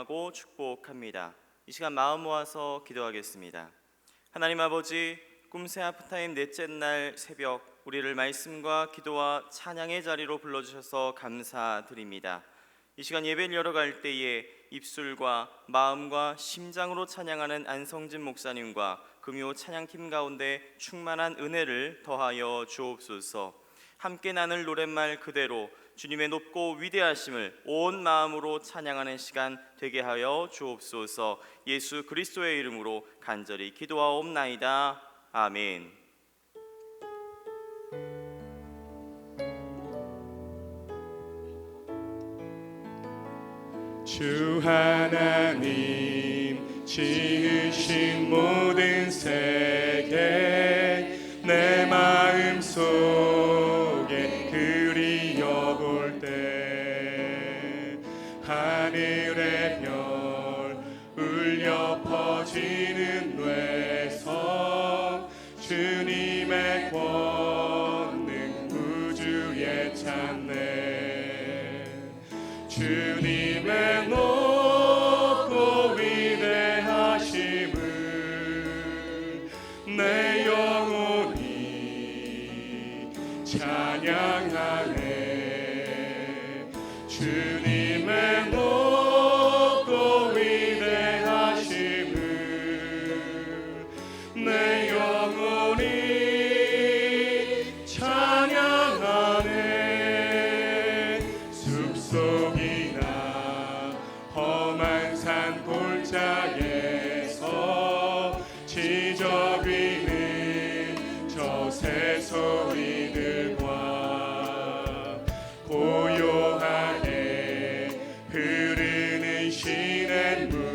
기념하고 축복합니다. 이 시간 마음 모아서 기도하겠습니다. 하나님 아버지, 꿈새 하프타임 넷째 날 새벽 우리를 말씀과 기도와 찬양의 자리로 불러주셔서 감사드립니다. 이 시간 예배를 열어갈 때에 입술과 마음과 심장으로 찬양하는 안성진 목사님과 금요 찬양팀 가운데 충만한 은혜를 더하여 주옵소서. 함께 나눌 노랫말 그대로 주님의 높고 위대하심을 온 마음으로 찬양하는 시간 되게 하여 주옵소서. 예수 그리스도의 이름으로 간절히 기도하옵나이다. 아멘. 주 하나님 지으신 모든 세계 내 마음 속에 그리워볼 때 하늘의 별 울려 퍼지는 뇌성 주님의 권능 우주에 찾네. 주님의 높고 위대하심을 내 영혼이 찬양하네. 주님의 높고 위대하심을 내 영혼이 찬양하네. 숲속이나 험한 산 골짜기에서 지저귀는 저 새소리들과 고요하게 흐르는 시냇물은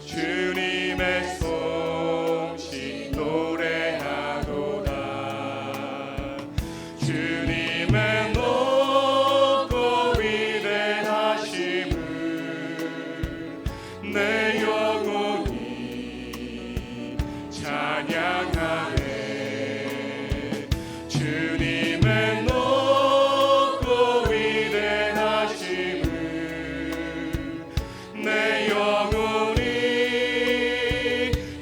주님의 솜씨 노래하도다. 주님의 높고 위대하심을 내 영혼이 찬양하네. 주님의 높고 위대하심을 내 영혼이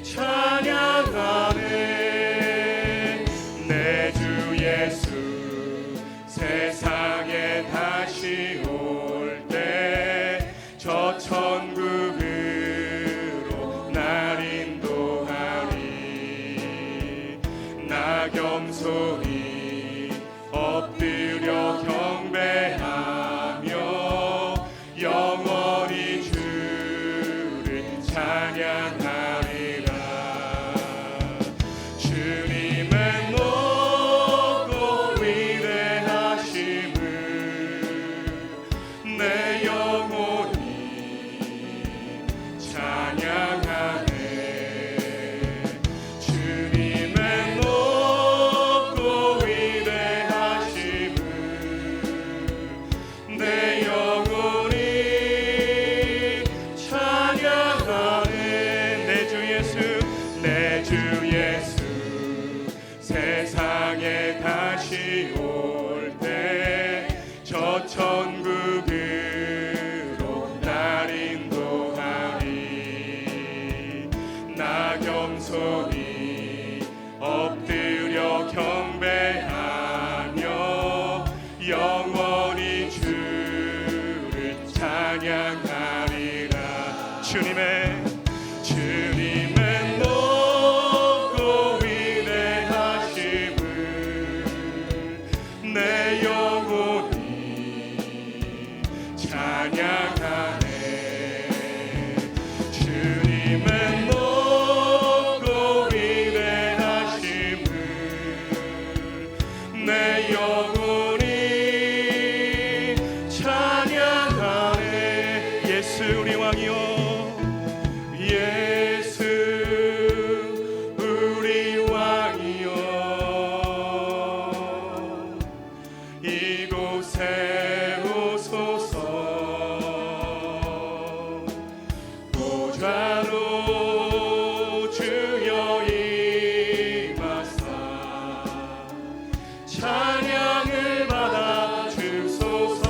찬양하네. 내 주 예수 세상에 다시 올 때 저 천국으로 날 인도하리. 나 겸손히 엎드려 경배하며 영원히 주를 찬양하리라. 주님의 높고 위대하심을 내 영혼이 찬양하네. 주님의 높고 위대하심을 내 영혼이 찬양하네. 내 주 예수 내 주 예수 세상에 다시 올 때 저 천국으로 날 인도하리. 나 겸손히 엎드려 경배하며 영원히 주를 찬양하리라. 주님의 높고 위대하심을 내 영혼이 찬양하네. 주님의 높고 위대하심을 내 영혼이 찬양하네. 예수 우리 왕이여. 예수 우리 왕이여. 이곳에 오소서. 보좌로 주여 임하사 찬양을 받아 주소서.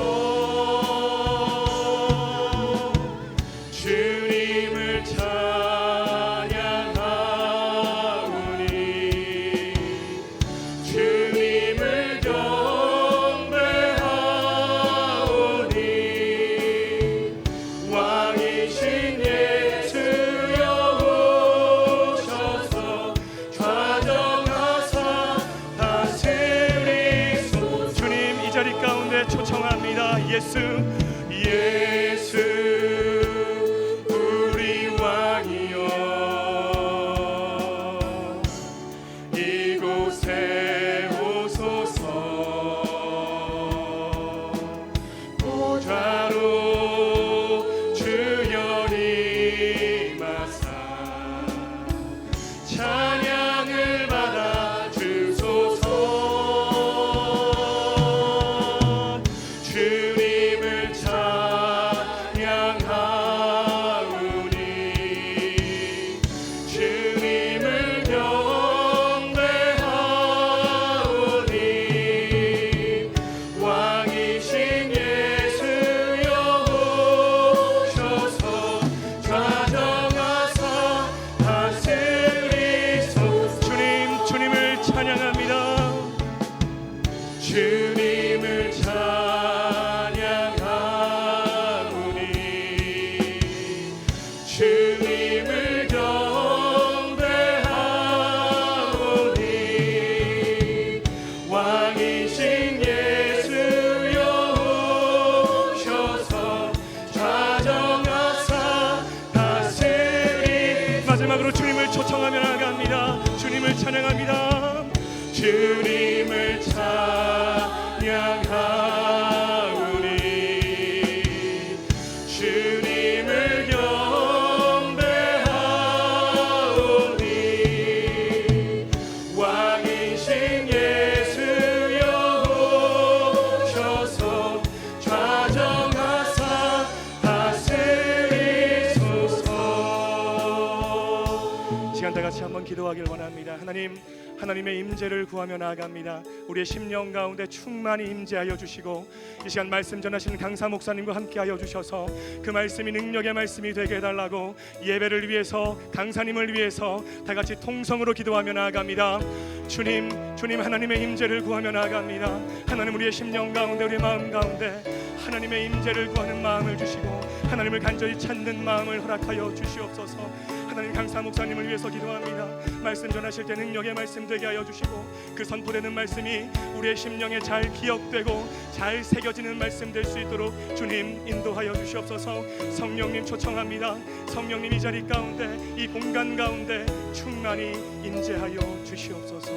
같이 한번 기도하길 원합니다. 하나님, 하나님의 임재를 구하며 나아갑니다. 우리의 심령 가운데 충만히 임재하여 주시고 이 시간 말씀 전하시는 강사 목사님과 함께하여 주셔서 그 말씀이 능력의 말씀이 되게 해달라고 예배를 위해서, 강사님을 위해서 다 같이 통성으로 기도하며 나아갑니다. 주님, 주님, 하나님의 임재를 구하며 나아갑니다. 하나님, 우리의 심령 가운데, 우리의 마음 가운데 하나님의 임재를 구하는 마음을 주시고 하나님을 간절히 찾는 마음을 허락하여 주시옵소서. 하나님, 강사 목사님을 위해서 기도합니다. 말씀 전하실 때 능력의 말씀 되게 하여 주시고 그 선포되는 말씀이 우리의 심령에 잘 기억되고 잘 새겨지는 말씀 될 수 있도록 주님 인도하여 주시옵소서. 성령님 초청합니다. 성령님 이 자리 가운데, 이 공간 가운데 충만히 임재하여 주시옵소서.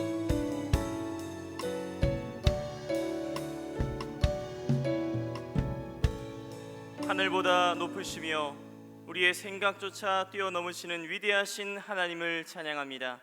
하늘보다 높으시며 우리의 생각조차 뛰어넘으시는 위대하신 하나님을 찬양합니다.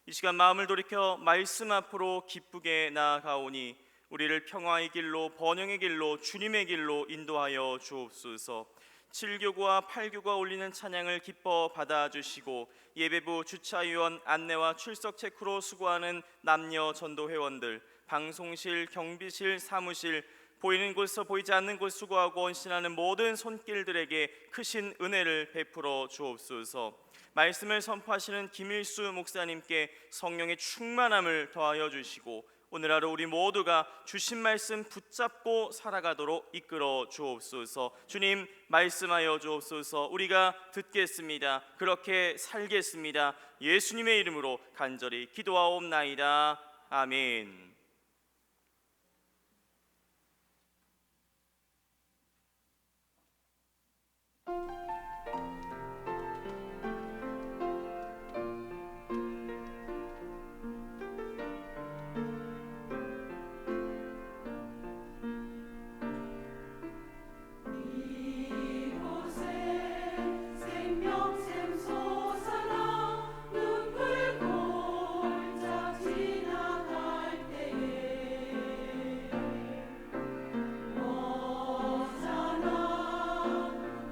이 시간 마음을 돌이켜 말씀 앞으로 기쁘게 나아가오니 우리를 평화의 길로, 번영의 길로, 주님의 길로 인도하여 주옵소서. 7교구와 8교구가 올리는 찬양을 기뻐 받아주시고 예배부 주차위원, 안내와 출석 체크로 수고하는 남녀 전도회원들, 방송실, 경비실, 사무실, 보이는 곳에서 보이지 않는 곳 수고하고 헌신하는 모든 손길들에게 크신 은혜를 베풀어 주옵소서. 말씀을 선포하시는 김일수 목사님께 성령의 충만함을 더하여 주시고 오늘 하루 우리 모두가 주신 말씀 붙잡고 살아가도록 이끌어 주옵소서. 주님, 말씀하여 주옵소서. 우리가 듣겠습니다. 그렇게 살겠습니다. 예수님의 이름으로 간절히 기도하옵나이다. 아멘.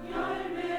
열매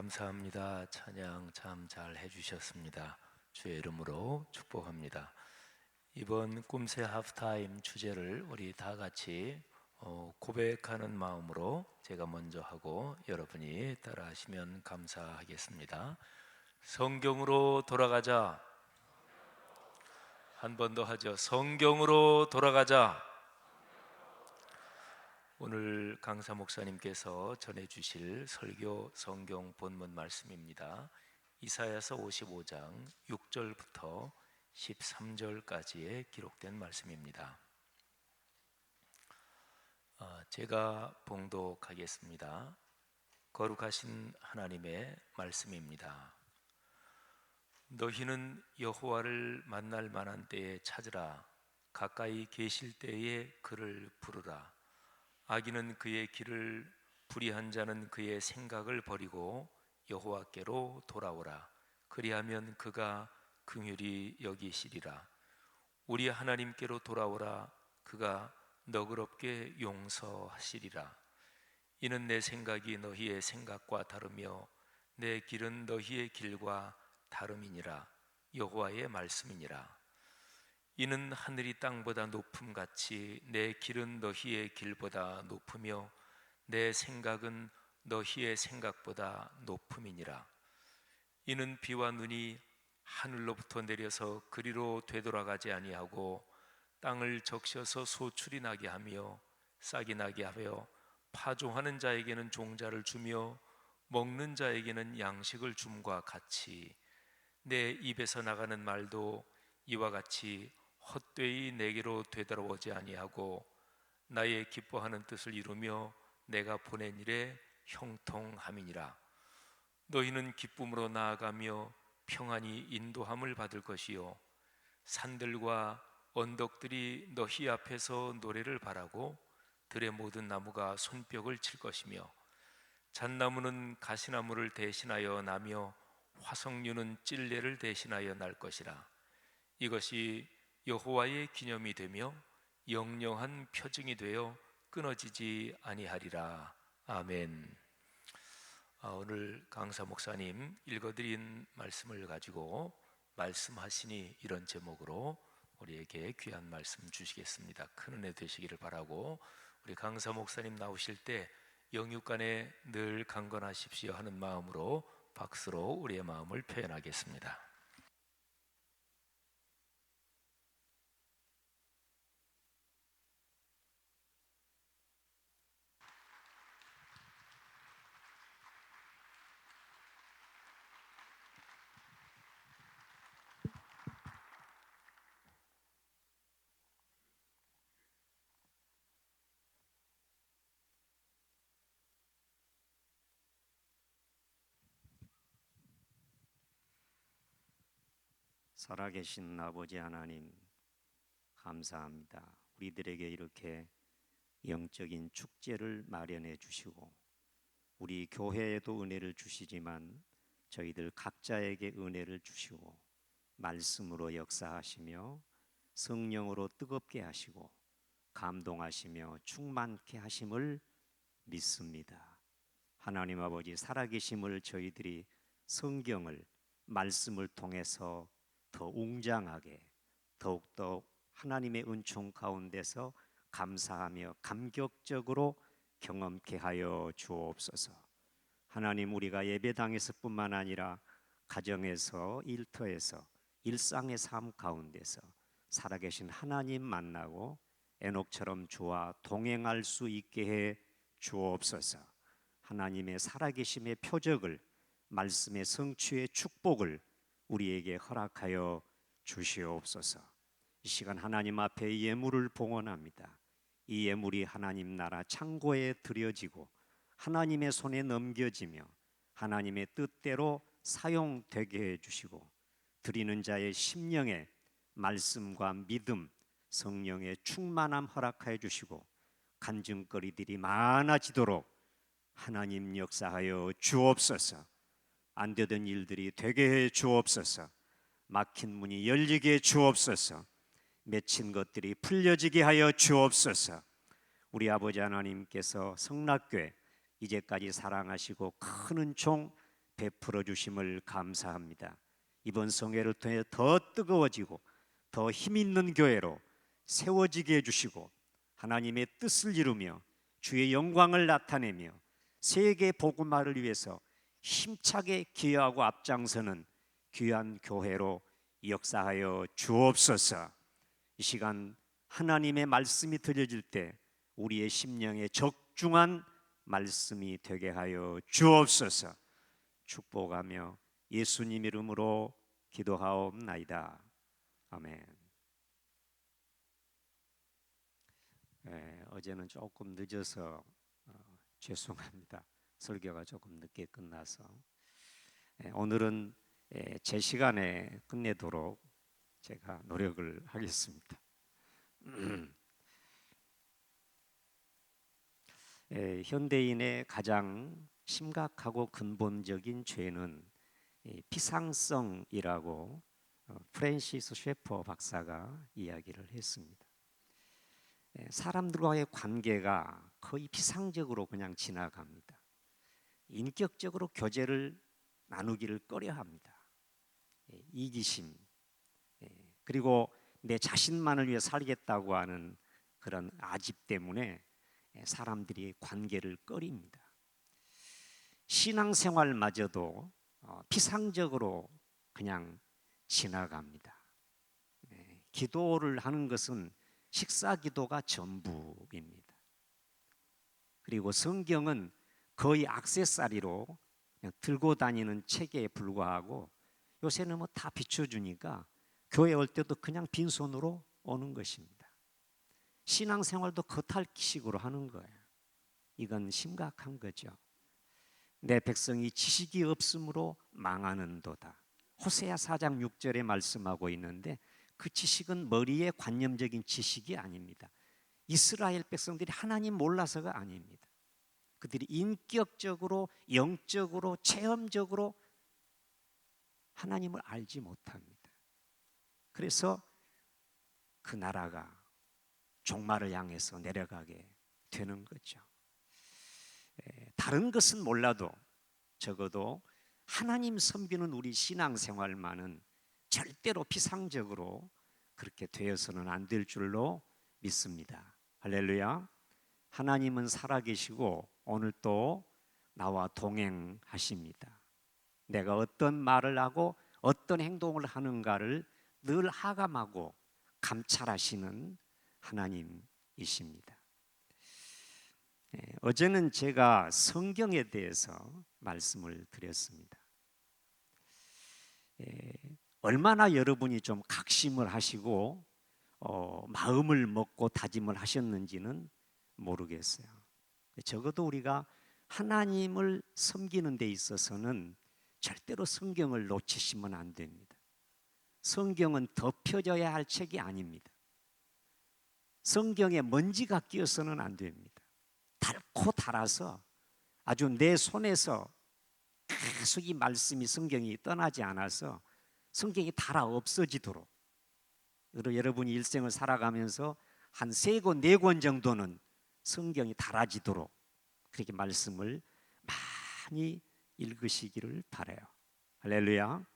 감사합니다. 찬양 참 잘 해주셨습니다. 주의 이름으로 축복합니다. 이번 꿈새 하프타임 주제를 우리 다 같이 고백하는 마음으로 제가 먼저 하고 여러분이 따라하시면 감사하겠습니다. 성경으로 돌아가자. 한 번 더 하죠. 성경으로 돌아가자. 오늘 강사 목사님께서 전해주실 설교 성경 본문 말씀입니다. 이사야서 55장 6절부터 13절까지에 기록된 말씀입니다. 제가 봉독하겠습니다. 거룩하신 하나님의 말씀입니다. 너희는 여호와를 만날 만한 때에 찾으라. 가까이 계실 때에 그를 부르라. 악인은 그의 길을, 불의한 자는 그의 생각을 버리고 여호와께로 돌아오라. 그리하면 그가 긍휼히 여기시리라. 우리 하나님께로 돌아오라. 그가 너그럽게 용서하시리라. 이는 내 생각이 너희의 생각과 다르며 내 길은 너희의 길과 다름이니라. 여호와의 말씀이니라. 이는 하늘이 땅보다 높음같이 내 길은 너희의 길보다 높으며 내 생각은 너희의 생각보다 높음이니라. 이는 비와 눈이 하늘로부터 내려서 그리로 되돌아가지 아니하고 땅을 적셔서 소출이 나게 하며 싹이 나게 하여 파종하는 자에게는 종자를 주며 먹는 자에게는 양식을 줌과 같이 내 입에서 나가는 말도 이와 같이 헛되이 내게로 되돌아오지 아니하고 나의 기뻐하는 뜻을 이루며 내가 보낸 일에 형통함이니라. 너희는 기쁨으로 나아가며 평안히 인도함을 받을 것이요 산들과 언덕들이 너희 앞에서 노래를 바라고 들의 모든 나무가 손뼉을 칠 것이며 잣나무는 가시나무를 대신하여 나며 화석류는 찔레를 대신하여 날 것이라. 이것이 여호와의 기념이 되며 영영한 표징이 되어 끊어지지 아니하리라. 아멘. 오늘 강사 목사님 읽어드린 말씀을 가지고 말씀하시니 이런 제목으로 우리에게 귀한 말씀 주시겠습니다. 큰 은혜 되시기를 바라고 우리 강사 목사님 나오실 때 영육간에 늘 강건하십시오 하는 마음으로 박수로 우리의 마음을 표현하겠습니다. 살아계신 아버지 하나님 감사합니다. 우리들에게 이렇게 영적인 축제를 마련해 주시고 우리 교회에도 은혜를 주시지만 저희들 각자에게 은혜를 주시고 말씀으로 역사하시며 성령으로 뜨겁게 하시고 감동하시며 충만케 하심을 믿습니다. 하나님 아버지 살아계심을 저희들이 성경을 말씀을 통해서 더 웅장하게 더욱더 하나님의 은총 가운데서 감사하며 감격적으로 경험케 하여 주옵소서. 하나님 우리가 예배당에서 뿐만 아니라 가정에서 일터에서 일상의 삶 가운데서 살아계신 하나님 만나고 에녹처럼 주와 동행할 수 있게 해 주옵소서. 하나님의 살아계심의 표적을 말씀의 성취의 축복을 우리에게 허락하여 주시옵소서. 이 시간 하나님 앞에 예물을 봉헌합니다. 이 예물이 하나님 나라 창고에 들여지고 하나님의 손에 넘겨지며 하나님의 뜻대로 사용되게 해주시고 드리는 자의 심령에 말씀과 믿음, 성령의 충만함 허락하여 주시고 간증거리들이 많아지도록 하나님 역사하여 주옵소서. 안 되던 일들이 되게 해 주옵소서. 막힌 문이 열리게 해 주옵소서. 맺힌 것들이 풀려지게 하여 주옵소서. 우리 아버지 하나님께서 성락교회 이제까지 사랑하시고 큰 은총 베풀어 주심을 감사합니다. 이번 성회를 통해 더 뜨거워지고 더 힘 있는 교회로 세워지게 해주시고 하나님의 뜻을 이루며 주의 영광을 나타내며 세계 복음화를 위해서 힘차게 기여하고 앞장서는 귀한 교회로 역사하여 주옵소서. 이 시간 하나님의 말씀이 들려질 때 우리의 심령에 적중한 말씀이 되게 하여 주옵소서. 축복하며 예수님 이름으로 기도하옵나이다. 아멘. 어제는 조금 늦어서 죄송합니다. 설교가 조금 늦게 끝나서 오늘은 제 시간에 끝내도록 제가 노력을 하겠습니다. 현대인의 가장 심각하고 근본적인 죄는 피상성이라고 프랜시스 셰퍼 박사가 이야기를 했습니다. 사람들과의 관계가 거의 피상적으로 그냥 지나갑니다. 인격적으로 교제를 나누기를 꺼려합니다. 이기심, 그리고 내 자신만을 위해 살겠다고 하는 그런 아집 때문에 사람들이 관계를 꺼립니다. 신앙생활마저도 피상적으로 그냥 지나갑니다. 기도를 하는 것은 식사 기도가 전부입니다. 그리고 성경은 거의 액세서리로 그냥 들고 다니는 체계에 불과하고 요새는 뭐 다 비춰주니까 교회 올 때도 그냥 빈손으로 오는 것입니다. 신앙생활도 겉핥기식으로 하는 거예요. 이건 심각한 거죠. 내 백성이 지식이 없으므로 망하는도다. 호세아 4장 6절에 말씀하고 있는데 그 지식은 머리의 관념적인 지식이 아닙니다. 이스라엘 백성들이 하나님 몰라서가 아닙니다. 그들이 인격적으로, 영적으로, 체험적으로 하나님을 알지 못합니다. 그래서 그 나라가 종말을 향해서 내려가게 되는 거죠. 다른 것은 몰라도 적어도 하나님 섬기는 우리 신앙생활만은 절대로 피상적으로 그렇게 되어서는 안 될 줄로 믿습니다. 할렐루야. 하나님은 살아계시고 오늘 또 나와 동행하십니다. 내가 어떤 말을 하고 어떤 행동을 하는가를 늘 하감하고 감찰하시는 하나님이십니다. 어제는 제가 성경에 대해서 말씀을 드렸습니다. 얼마나 여러분이 좀 각심을 하시고 마음을 먹고 다짐을 하셨는지는 모르겠어요. 적어도 우리가 하나님을 섬기는 데 있어서는 절대로 성경을 놓치시면 안 됩니다. 성경은 덮여져야 할 책이 아닙니다. 성경에 먼지가 끼어서는 안 됩니다. 닳고 닳아서 아주 내 손에서 계속 이 말씀이 성경이 떠나지 않아서 성경이 닳아 없어지도록 여러분이 일생을 살아가면서 한 3권, 4권 정도는 성경이 닳아지도록 그렇게 말씀을 많이 읽으시기를 바라요. 할렐루야.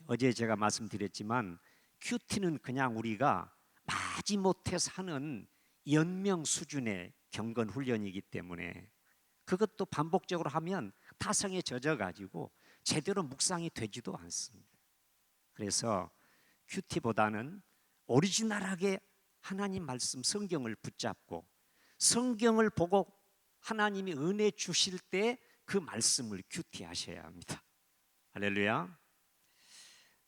어제 제가 말씀드렸지만 큐티는 그냥 우리가 마지못해서 하는 연명 수준의 경건 훈련이기 때문에 그것도 반복적으로 하면 타성에 젖어가지고 제대로 묵상이 되지도 않습니다. 그래서 큐티보다는 오리지널하게 하나님 말씀 성경을 붙잡고 성경을 보고 하나님이 은혜 주실 때 그 말씀을 큐티하셔야 합니다. 할렐루야.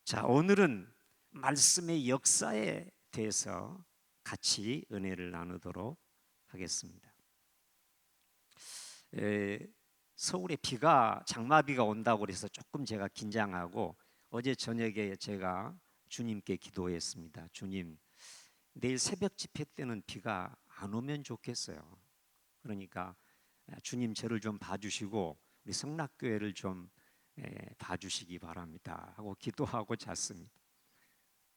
자, 오늘은 말씀의 역사에 대해서 같이 은혜를 나누도록 하겠습니다. 서울에 장마비가 온다고 해서 조금 제가 긴장하고 어제 저녁에 제가 주님께 기도했습니다. 주님, 내일 새벽 집회 때는 비가 안 오면 좋겠어요. 그러니까 주님 저를 좀 봐주시고 우리 성락교회를 좀 봐주시기 바랍니다 하고 기도하고 잤습니다.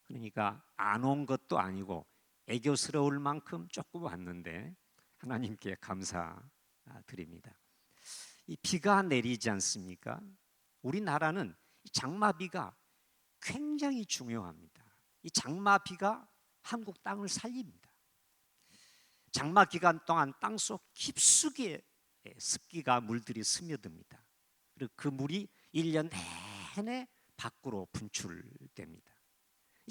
그러니까 안 온 것도 아니고 애교스러울 만큼 조금 왔는데 하나님께 감사드립니다. 이 비가 내리지 않습니까? 우리나라는 이 장마비가 굉장히 중요합니다. 이 장마비가 한국 땅을 살립니다. 장마 기간 동안 땅속 깊숙이 습기가 물들이 스며듭니다. 그리고 그 물이 1년 내내 밖으로 분출됩니다.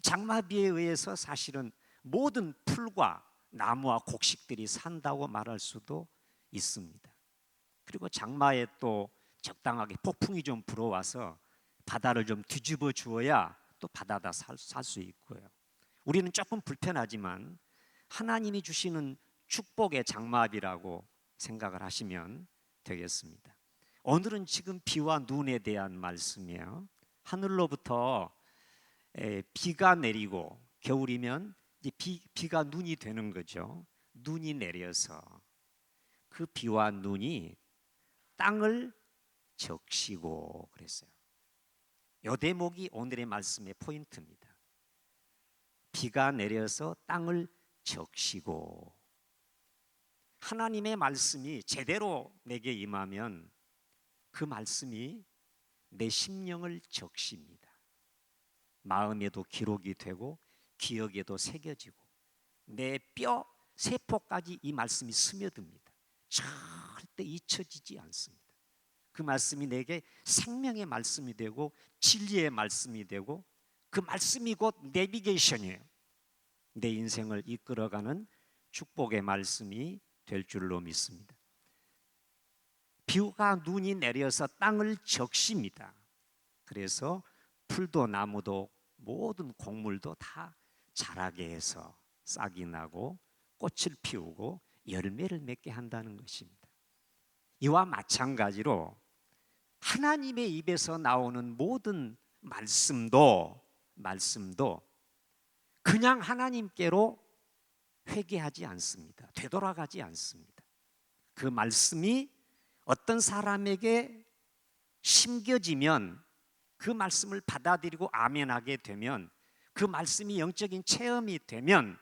장마비에 의해서 사실은 모든 풀과 나무와 곡식들이 산다고 말할 수도 있습니다. 그리고 장마에 또 적당하게 폭풍이 좀 불어와서 바다를 좀 뒤집어 주어야 또 바다다 살 수 있고요. 우리는 조금 불편하지만 하나님이 주시는 축복의 장마비라고 생각을 하시면 되겠습니다. 오늘은 지금 비와 눈에 대한 말씀이에요. 하늘로부터 비가 내리고 겨울이면 이제 비가 눈이 되는 거죠. 눈이 내려서 그 비와 눈이 땅을 적시고 그랬어요. 이 대목이 오늘의 말씀의 포인트입니다. 비가 내려서 땅을 적시고, 하나님의 말씀이 제대로 내게 임하면 그 말씀이 내 심령을 적십니다. 마음에도 기록이 되고 기억에도 새겨지고 내 뼈 세포까지 이 말씀이 스며듭니다. 절대 잊혀지지 않습니다. 그 말씀이 내게 생명의 말씀이 되고 진리의 말씀이 되고 그 말씀이 곧 내비게이션이에요. 내 인생을 이끌어가는 축복의 말씀이 될 줄로 믿습니다. 비가 눈이 내려서 땅을 적십니다. 그래서 풀도 나무도 모든 곡물도 다 자라게 해서 싹이 나고 꽃을 피우고 열매를 맺게 한다는 것입니다. 이와 마찬가지로 하나님의 입에서 나오는 모든 말씀도 그냥 하나님께로 회개하지 않습니다. 되돌아가지 않습니다. 그 말씀이 어떤 사람에게 심겨지면 그 말씀을 받아들이고 아멘하게 되면, 그 말씀이 영적인 체험이 되면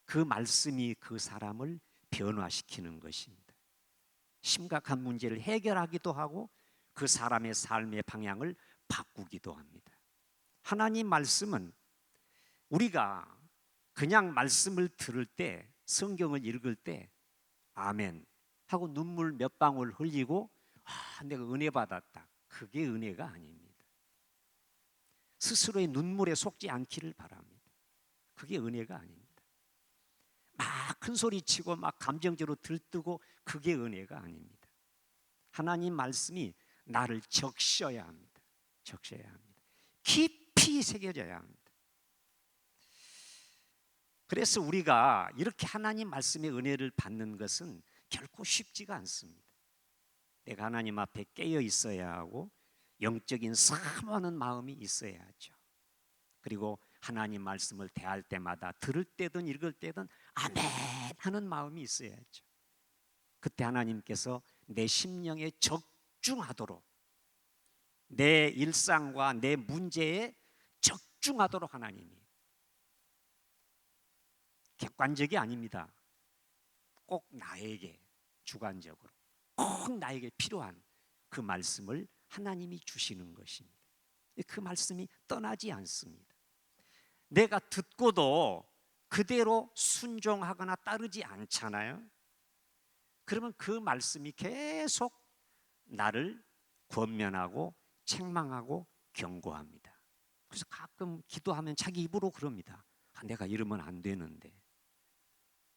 그 말씀이 그 사람을 변화시키는 것입니다. 심각한 문제를 해결하기도 하고 그 사람의 삶의 방향을 바꾸기도 합니다. 하나님 말씀은 우리가 그냥 말씀을 들을 때, 성경을 읽을 때 아멘 하고 눈물 몇 방울 흘리고 내가 은혜 받았다, 그게 은혜가 아닙니다. 스스로의 눈물에 속지 않기를 바랍니다. 그게 은혜가 아닙니다. 막 큰 소리 치고 막 감정적으로 들뜨고 그게 은혜가 아닙니다. 하나님 말씀이 나를 적셔야 합니다. 적셔야 합니다. 깊이 새겨져야 합니다. 그래서 우리가 이렇게 하나님 말씀의 은혜를 받는 것은 결코 쉽지가 않습니다. 내가 하나님 앞에 깨어 있어야 하고 영적인 사모하는 마음이 있어야 하죠. 그리고 하나님 말씀을 대할 때마다 들을 때든 읽을 때든 아멘 하는 마음이 있어야 하죠. 그때 하나님께서 내 심령에 적중하도록, 내 일상과 내 문제에 적중하도록 하나님이, 객관적이 아닙니다. 꼭 나에게 주관적으로 꼭 나에게 필요한 그 말씀을 하나님이 주시는 것입니다. 그 말씀이 떠나지 않습니다. 내가 듣고도 그대로 순종하거나 따르지 않잖아요. 그러면 그 말씀이 계속 나를 권면하고 책망하고 경고합니다. 그래서 가끔 기도하면 자기 입으로 그럽니다. 내가 이러면 안 되는데,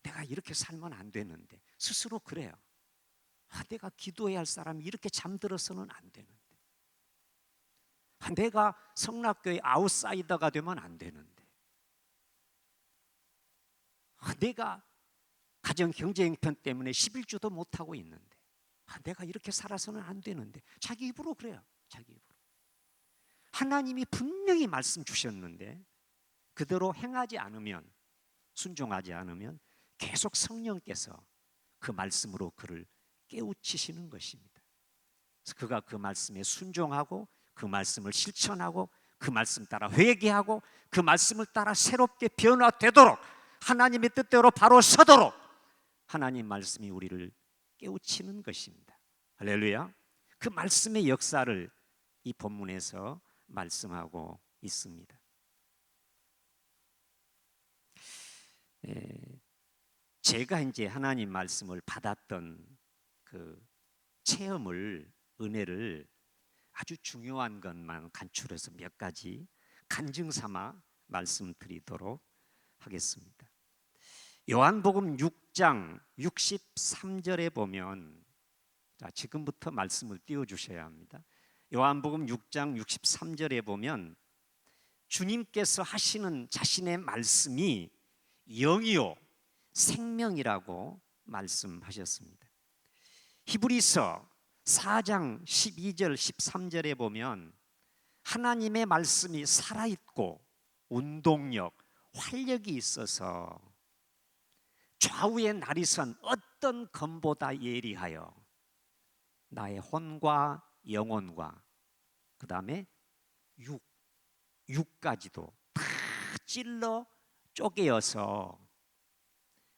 내가 이렇게 살면 안 되는데, 스스로 그래요. 내가 기도해야 할 사람이 이렇게 잠들어서는 안 되는데, 내가 성락교의 아웃사이더가 되면 안 되는데, 내가 가정 경제 형편 때문에 11주도 못하고 있는데, 내가 이렇게 살아서는 안 되는데, 자기 입으로 그래요. 자기 입으로. 하나님이 분명히 말씀 주셨는데 그대로 행하지 않으면, 순종하지 않으면 계속 성령께서 그 말씀으로 그를 깨우치시는 것입니다. 그래서 그가 그 말씀에 순종하고 그 말씀을 실천하고 그 말씀 따라 회개하고 그 말씀을 따라 새롭게 변화되도록, 하나님의 뜻대로 바로 서도록 하나님 말씀이 우리를 깨우치는 것입니다. 할렐루야. 그 말씀의 역사를 이 본문에서 말씀하고 있습니다. 제가 이제 하나님 말씀을 받았던 그 체험을, 은혜를 아주 중요한 것만 간추려서 몇 가지 간증 삼아 말씀드리도록 하겠습니다. 요한복음 6장 63절에 보면, 자, 지금부터 말씀을 띄워주셔야 합니다. 요한복음 6장 63절에 보면 주님께서 하시는 자신의 말씀이 영이요 생명이라고 말씀하셨습니다. 히브리서 4장 12절 13절에 보면 하나님의 말씀이 살아있고 운동력, 활력이 있어서 좌우의 나리선 어떤 검보다 예리하여 나의 혼과 영혼과 그 다음에 육까지도 다 찔러 쪼개어서,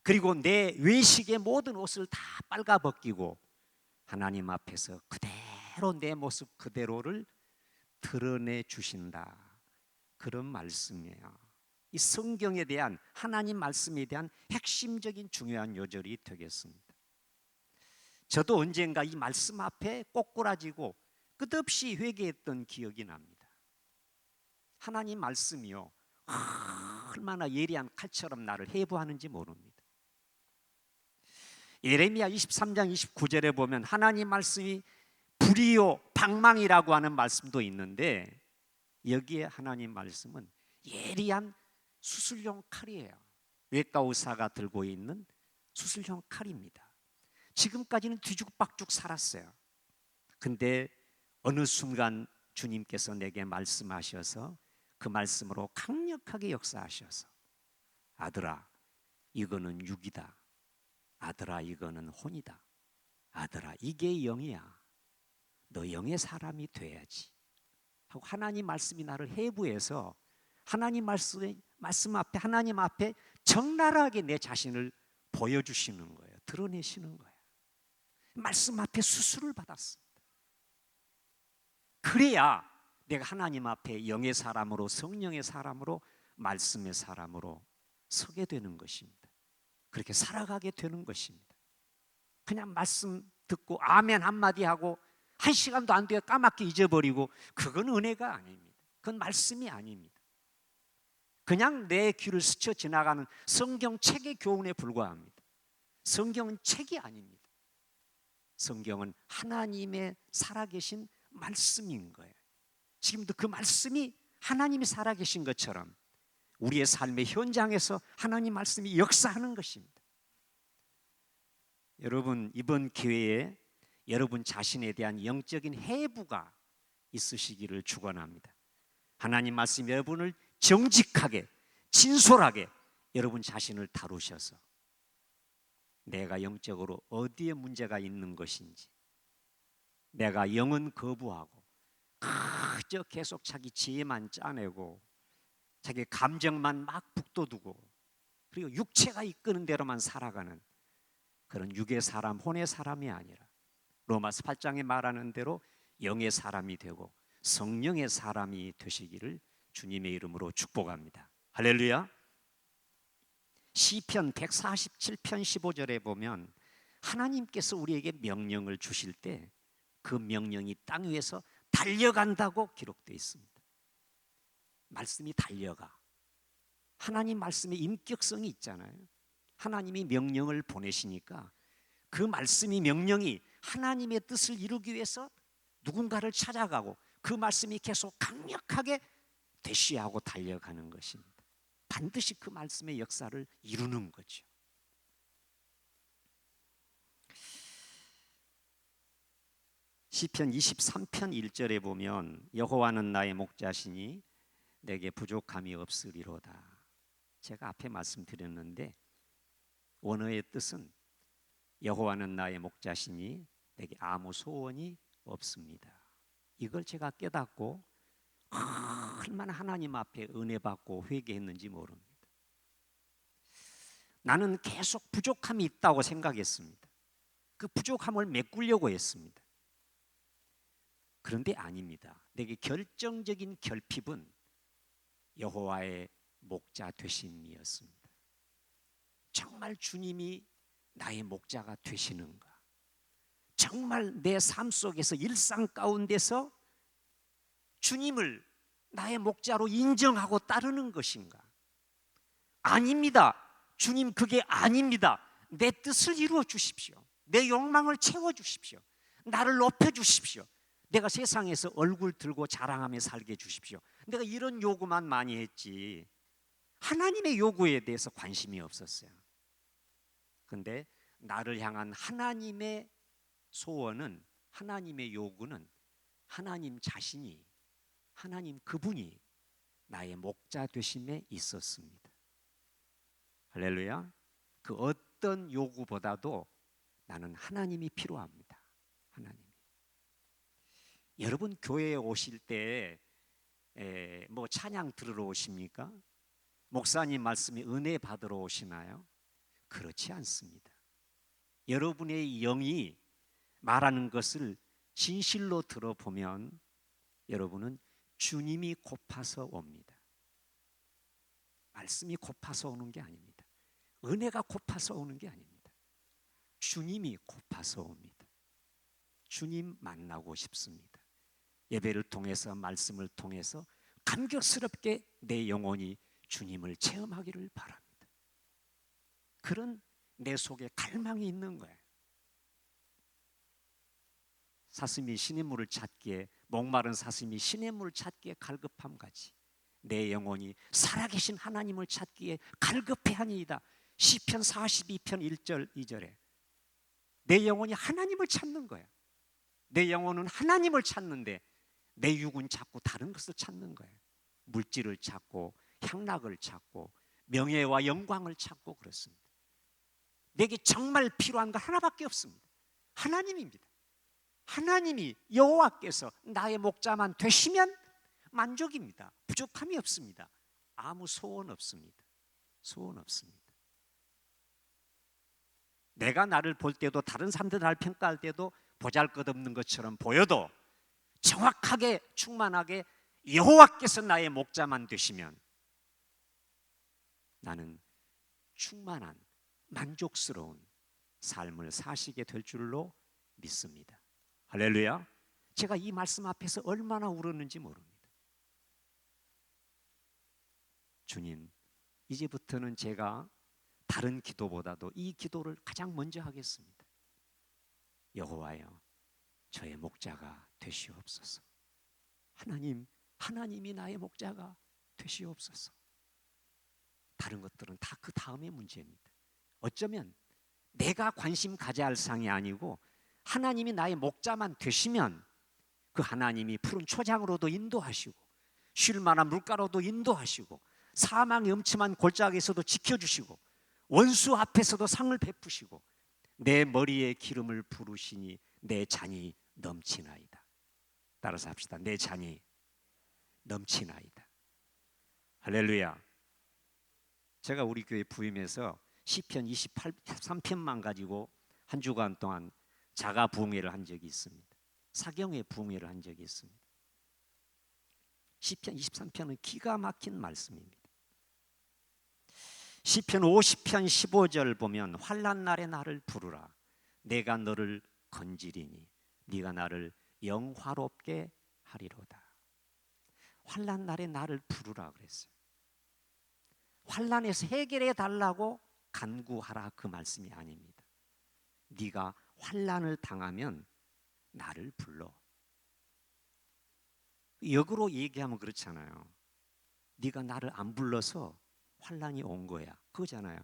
그리고 내 외식의 모든 옷을 다 빨가벗기고 하나님 앞에서 그대로 내 모습 그대로를 드러내 주신다. 그런 말씀이에요. 이 성경에 대한, 하나님 말씀에 대한 핵심적인 중요한 요절이 되겠습니다. 저도 언젠가 이 말씀 앞에 꼬꾸라지고 끝없이 회개했던 기억이 납니다. 하나님 말씀이요, 얼마나 예리한 칼처럼 나를 해부하는지 모릅니다. 예레미야 23장 29절에 보면 하나님 말씀이 불이요 방망이라고 하는 말씀도 있는데, 여기에 하나님 말씀은 예리한 수술용 칼이에요. 외과 의사가 들고 있는 수술용 칼입니다. 지금까지는 뒤죽박죽 살았어요. 근데 어느 순간 주님께서 내게 말씀하셔서 그 말씀으로 강력하게 역사하셔서, 아들아 이거는 육이다, 아들아 이거는 혼이다, 아들아 이게 영이야, 너 영의 사람이 돼야지 하고 하나님 말씀이 나를 해부해서 하나님 말씀 앞에, 하나님 앞에 적나라하게 내 자신을 보여주시는 거예요. 드러내시는 거예요. 말씀 앞에 수술을 받았습니다. 그래야 내가 하나님 앞에 영의 사람으로, 성령의 사람으로, 말씀의 사람으로 서게 되는 것입니다. 그렇게 살아가게 되는 것입니다. 그냥 말씀 듣고 아멘 한마디 하고 한 시간도 안 돼야 까맣게 잊어버리고, 그건 은혜가 아닙니다. 그건 말씀이 아닙니다. 그냥 내 귀를 스쳐 지나가는 성경책의 교훈에 불과합니다. 성경은 책이 아닙니다. 성경은 하나님의 살아계신 말씀인 거예요. 지금도 그 말씀이 하나님이 살아계신 것처럼 우리의 삶의 현장에서 하나님 말씀이 역사하는 것입니다. 여러분, 이번 기회에 여러분 자신에 대한 영적인 해부가 있으시기를 축원합니다. 하나님 말씀이 여러분을 정직하게, 진솔하게 여러분 자신을 다루셔서 내가 영적으로 어디에 문제가 있는 것인지, 내가 영은 거부하고 그저 계속 자기 지혜만 짜내고 자기 감정만 막 북돋우고, 그리고 육체가 이끄는 대로만 살아가는 그런 육의 사람, 혼의 사람이 아니라 로마서 8장에 말하는 대로 영의 사람이 되고 성령의 사람이 되시기를 주님의 이름으로 축복합니다. 할렐루야. 시편 147편 15절에 보면 하나님께서 우리에게 명령을 주실 때 그 명령이 땅 위에서 달려간다고 기록되어 있습니다. 말씀이 달려가. 하나님 말씀의 인격성이 있잖아요. 하나님이 명령을 보내시니까 그 말씀이, 명령이 하나님의 뜻을 이루기 위해서 누군가를 찾아가고 그 말씀이 계속 강력하게 대시하고 달려가는 것입니다. 반드시 그 말씀의 역사를 이루는 거죠. 시편 23편 1절에 보면 여호와는 나의 목자시니 내게 부족함이 없으리로다. 제가 앞에 말씀드렸는데 원어의 뜻은 여호와는 나의 목자시니 내게 아무 소원이 없습니다. 이걸 제가 깨닫고 얼마나 하나님 앞에 은혜 받고 회개했는지 모릅니다. 나는 계속 부족함이 있다고 생각했습니다. 그 부족함을 메꾸려고 했습니다. 그런데 아닙니다. 내게 결정적인 결핍은 여호와의 목자 되심이었습니다. 정말 주님이 나의 목자가 되시는가? 정말 내 삶 속에서 일상 가운데서 주님을 나의 목자로 인정하고 따르는 것인가? 아닙니다. 주님, 그게 아닙니다. 내 뜻을 이루어 주십시오. 내 욕망을 채워 주십시오. 나를 높여 주십시오. 내가 세상에서 얼굴 들고 자랑하며 살게 해주십시오. 내가 이런 요구만 많이 했지 하나님의 요구에 대해서 관심이 없었어요. 그런데 나를 향한 하나님의 소원은, 하나님의 요구는 하나님 자신이, 하나님 그분이 나의 목자 되심에 있었습니다. 할렐루야. 그 어떤 요구보다도 나는 하나님이 필요합니다. 하나님. 여러분 교회에 오실 때 뭐 찬양 들으러 오십니까? 목사님 말씀이 은혜 받으러 오시나요? 그렇지 않습니다. 여러분의 영이 말하는 것을 진실로 들어보면 여러분은 주님이 고파서 옵니다. 말씀이 고파서 오는 게 아닙니다. 은혜가 고파서 오는 게 아닙니다. 주님이 고파서 옵니다. 주님 만나고 싶습니다. 예배를 통해서, 말씀을 통해서 감격스럽게 내 영혼이 주님을 체험하기를 바랍니다. 그런 내 속에 갈망이 있는 거예요. 사슴이 시냇물을 찾기에, 목마른 사슴이 시냇물을 찾기에 갈급함 같이 내 영혼이 살아계신 하나님을 찾기에 갈급해하니이다. 시편 42편 1절 2절에 내 영혼이 하나님을 찾는 거예요. 내 영혼은 하나님을 찾는데 내 육은 자꾸 다른 것을 찾는 거예요. 물질을 찾고 향락을 찾고 명예와 영광을 찾고 그렇습니다. 내게 정말 필요한 거 하나밖에 없습니다. 하나님입니다. 하나님이, 여호와께서 나의 목자만 되시면 만족입니다. 부족함이 없습니다. 아무 소원 없습니다. 소원 없습니다. 내가 나를 볼 때도, 다른 사람들 나를 평가할 때도 보잘것없는 것처럼 보여도 정확하게 충만하게 여호와께서 나의 목자만 되시면 나는 충만한 만족스러운 삶을 사시게 될 줄로 믿습니다. 할렐루야. 제가 이 말씀 앞에서 얼마나 울었는지 모릅니다. 주님, 이제부터는 제가 다른 기도보다도 이 기도를 가장 먼저 하겠습니다. 여호와여, 저의 목자가 되시옵소서. 하나님, 하나님이 나의 목자가 되시옵소서. 다른 것들은 다 그 다음의 문제입니다. 어쩌면 내가 관심 가져야 할 상이 아니고 하나님이 나의 목자만 되시면 그 하나님이 푸른 초장으로도 인도하시고 쉴 만한 물가로도 인도하시고 사망의 음침한 골짜기에서도 지켜주시고 원수 앞에서도 상을 베푸시고 내 머리에 기름을 부으시니 내 잔이 넘치나이다. 따라서 합시다. 내 잔이 넘치나이다. 할렐루야. 제가 우리 교회 부임해서 시편 23편만 가지고 한 주간 동안 자가 부흥회를 한 적이 있습니다. 사경회 부흥회를 한 적이 있습니다. 시편 23편은 기가 막힌 말씀입니다. 시편 50편 15절 보면 환난 날에 나를 부르라. 내가 너를 건지리니 네가 나를 영화롭게 하리로다. 환난 날에 나를 부르라 그랬어요. 환난에서 해결해 달라고 간구하라 그 말씀이 아닙니다. 네가 환난을 당하면 나를 불러. 역으로 얘기하면 그렇잖아요. 네가 나를 안 불러서 환난이 온 거야. 그거잖아요.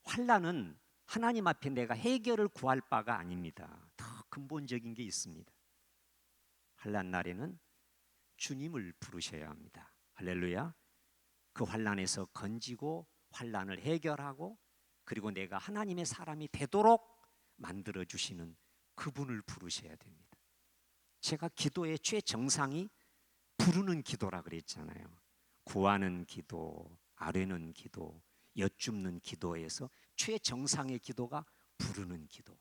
환난은 하나님 앞에 내가 해결을 구할 바가 아닙니다. 더 근본적인 게 있습니다. 환난 날에는 주님을 부르셔야 합니다. 할렐루야. 그 환난에서 건지고 환난을 해결하고 그리고 내가 하나님의 사람이 되도록 만들어 주시는 그분을 부르셔야 됩니다. 제가 기도의 최정상이 부르는 기도라 그랬잖아요. 구하는 기도, 아뢰는 기도, 여쭙는 기도에서 최정상의 기도가 부르는 기도.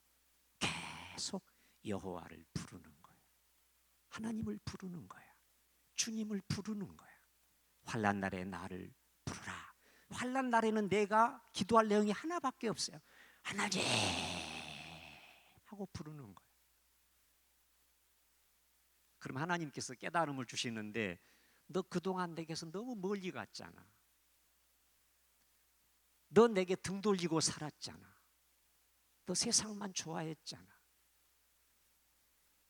계속 여호와를 부르는 거예요. 하나님을 부르는 거야. 주님을 부르는 거야. 환난 날에 나를 부르라. 환난 날에는 내가 기도할 내용이 하나밖에 없어요. 하나님 하고 부르는 거예요. 그럼 하나님께서 깨달음을 주시는데 너 그동안 내게서 너무 멀리 갔잖아. 너 내게 등 돌리고 살았잖아. 너 세상만 좋아했잖아.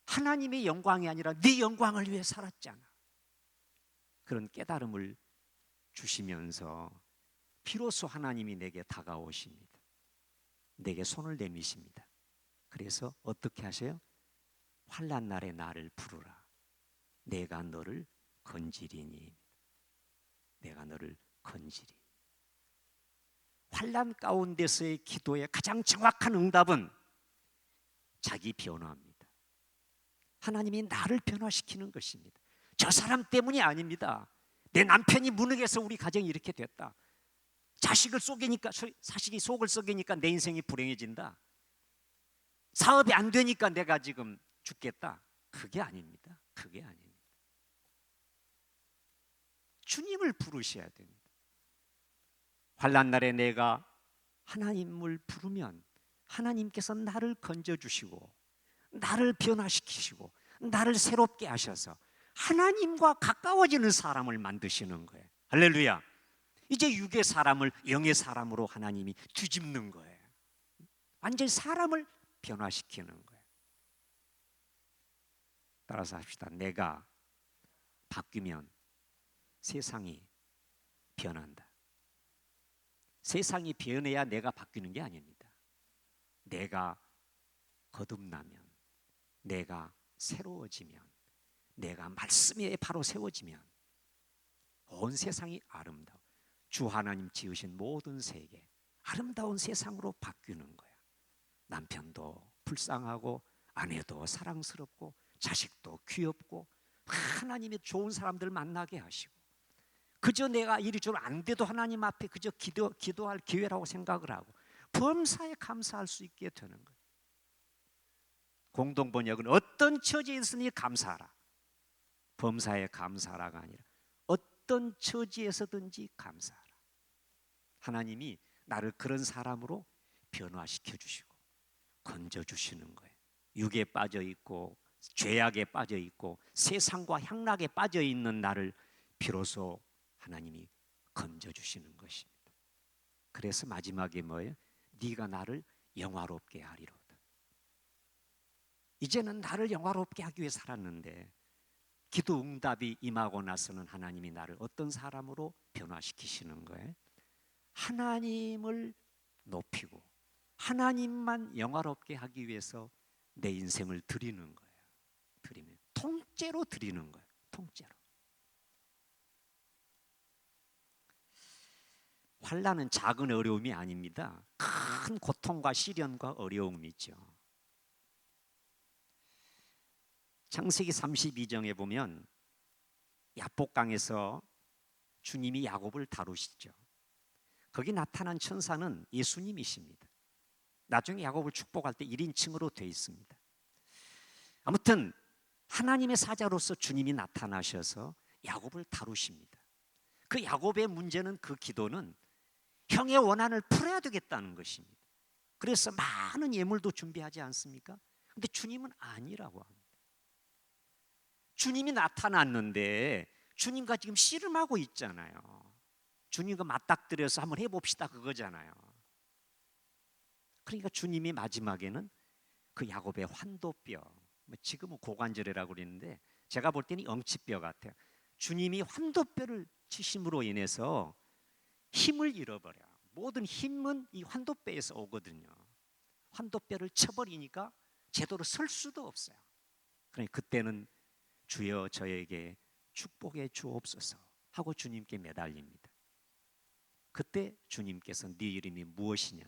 하나님의 영광이 아니라 네 영광을 위해 살았잖아. 그런 깨달음을 주시면서 비로소 하나님이 내게 다가오십니다. 내게 손을 내미십니다. 그래서 어떻게 하세요? 환난 날에 나를 부르라. 내가 너를 건지리니. 내가 너를 건지리. 환난 가운데서의 기도의 가장 정확한 응답은 자기 변화입니다. 하나님이 나를 변화시키는 것입니다. 저 사람 때문이 아닙니다. 내 남편이 무능해서 우리 가정이 이렇게 됐다. 자식을 속을 썩이니까 내 인생이 불행해진다. 사업이 안 되니까 내가 지금 죽겠다. 그게 아닙니다. 그게 아닙니다. 주님을 부르셔야 됩니다. 환난 날에 내가 하나님을 부르면 하나님께서 나를 건져주시고 나를 변화시키시고 나를 새롭게 하셔서 하나님과 가까워지는 사람을 만드시는 거예요. 할렐루야. 이제 육의 사람을 영의 사람으로 하나님이 뒤집는 거예요. 완전히 사람을 변화시키는 거예요. 따라서 합시다. 내가 바뀌면 세상이 변한다. 세상이 변해야 내가 바뀌는 게 아닙니다. 내가 거듭나면, 내가 새로워지면, 내가 말씀 위에 바로 세워지면 온 세상이 아름다워. 주 하나님 지으신 모든 세계 아름다운 세상으로 바뀌는 거야. 남편도 불쌍하고 아내도 사랑스럽고 자식도 귀엽고 하나님의 좋은 사람들 만나게 하시고 그저 내가 일이 좀 안 돼도 하나님 앞에 그저 기도할 기회라고 생각을 하고 범사에 감사할 수 있게 되는 거예요. 공동번역은 어떤 처지에 있으니 감사하라. 범사에 감사하라가 아니라 어떤 처지에서든지 감사하라. 하나님이 나를 그런 사람으로 변화시켜 주시고 건져 주시는 거예요. 육에 빠져 있고 죄악에 빠져 있고 세상과 향락에 빠져 있는 나를 비로소 하나님이 건져 주시는 것입니다. 그래서 마지막에 뭐예요? 네가 나를 영화롭게 하리로다. 이제는 나를 영화롭게 하기 위해 살았는데 기도 응답이 임하고 나서는 하나님이 나를 어떤 사람으로 변화시키시는 거예요? 하나님을 높이고 하나님만 영화롭게 하기 위해서 내 인생을 드리는 거예요. 드리면 통째로 드리는 거예요. 통째로. 환난은 작은 어려움이 아닙니다. 큰 고통과 시련과 어려움이죠. 창세기 32장에 보면 야복강에서 주님이 야곱을 다루시죠. 거기 나타난 천사는 예수님이십니다. 나중에 야곱을 축복할 때 1인칭으로 되어 있습니다. 아무튼 하나님의 사자로서 주님이 나타나셔서 야곱을 다루십니다. 그 야곱의 문제는 그 기도는 형의 원한을 풀어야 되겠다는 것입니다. 그래서 많은 예물도 준비하지 않습니까? 근데 주님은 아니라고 합니다. 주님이 나타났는데 주님과 지금 씨름하고 있잖아요. 주님과 맞닥뜨려서 한번 해봅시다 그거잖아요. 그러니까 주님이 마지막에는 그 야곱의 환도뼈, 지금은 고관절이라고 그러는데 제가 볼 때는 엉치뼈 같아요. 주님이 환도뼈를 치심으로 인해서 힘을 잃어버려. 모든 힘은 이 환도뼈에서 오거든요. 환도뼈를 쳐버리니까 제대로 설 수도 없어요. 그러니까 그때는 주여 저에게 축복해 주옵소서 하고 주님께 매달립니다. 그때 주님께서 네 이름이 무엇이냐?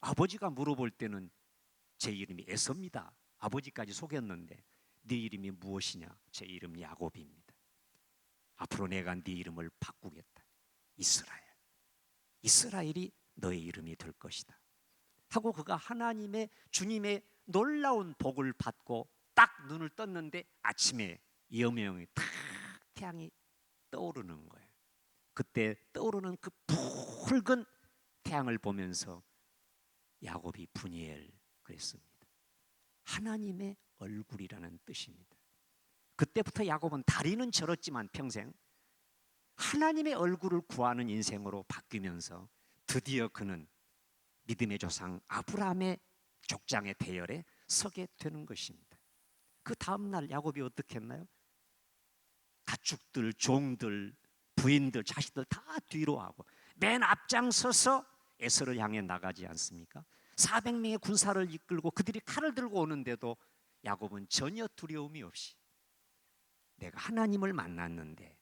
아버지가 물어볼 때는 제 이름이 에서입니다. 아버지까지 속였는데 네 이름이 무엇이냐? 제 이름 야곱입니다. 앞으로 내가 네 이름을 바꾸겠다. 이스라엘. 이스라엘이 너의 이름이 될 것이다. 하고 그가 하나님의 주님의 놀라운 복을 받고 딱 눈을 떴는데 아침에 여명이 탁 태양이 떠오르는 거예요. 그때 떠오르는 그 붉은 태양을 보면서 야곱이 분이엘 그랬습니다. 하나님의 얼굴이라는 뜻입니다. 그때부터 야곱은 다리는 절었지만 평생 하나님의 얼굴을 구하는 인생으로 바뀌면서 드디어 그는 믿음의 조상 아브라함의 족장의 대열에 서게 되는 것입니다. 그 다음날 야곱이 어떻게 했나요? 가축들, 종들, 부인들, 자식들 다 뒤로 하고 맨 앞장서서 에서를 향해 나가지 않습니까? 400명의 군사를 이끌고 그들이 칼을 들고 오는데도 야곱은 전혀 두려움이 없이 내가 하나님을 만났는데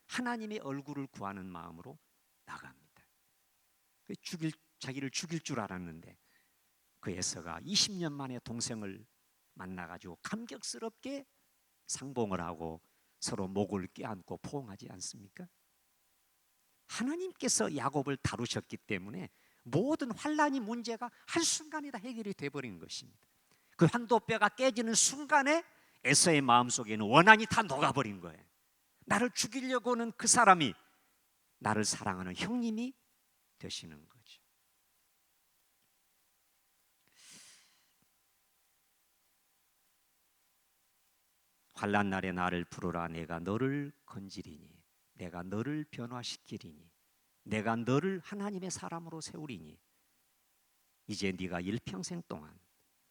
하나님의 얼굴을 구하는 마음으로 나갑니다. 자기를 죽일 줄 알았는데 그 에서가 20년 만에 동생을 만나가지고 감격스럽게 상봉을 하고 서로 목을 껴안고 포옹하지 않습니까? 하나님께서 야곱을 다루셨기 때문에 모든 환난이 문제가 한순간에 다 해결이 돼버린 것입니다. 그 환도뼈가 깨지는 순간에 에서의 마음속에는 원한이 다 녹아버린 거예요. 나를 죽이려고 하는 그 사람이 나를 사랑하는 형님이 되시는 거죠. 환난 날에 나를 부르라. 내가 너를 건지리니 내가 너를 변화시키리니 내가 너를 하나님의 사람으로 세우리니 이제 네가 일평생 동안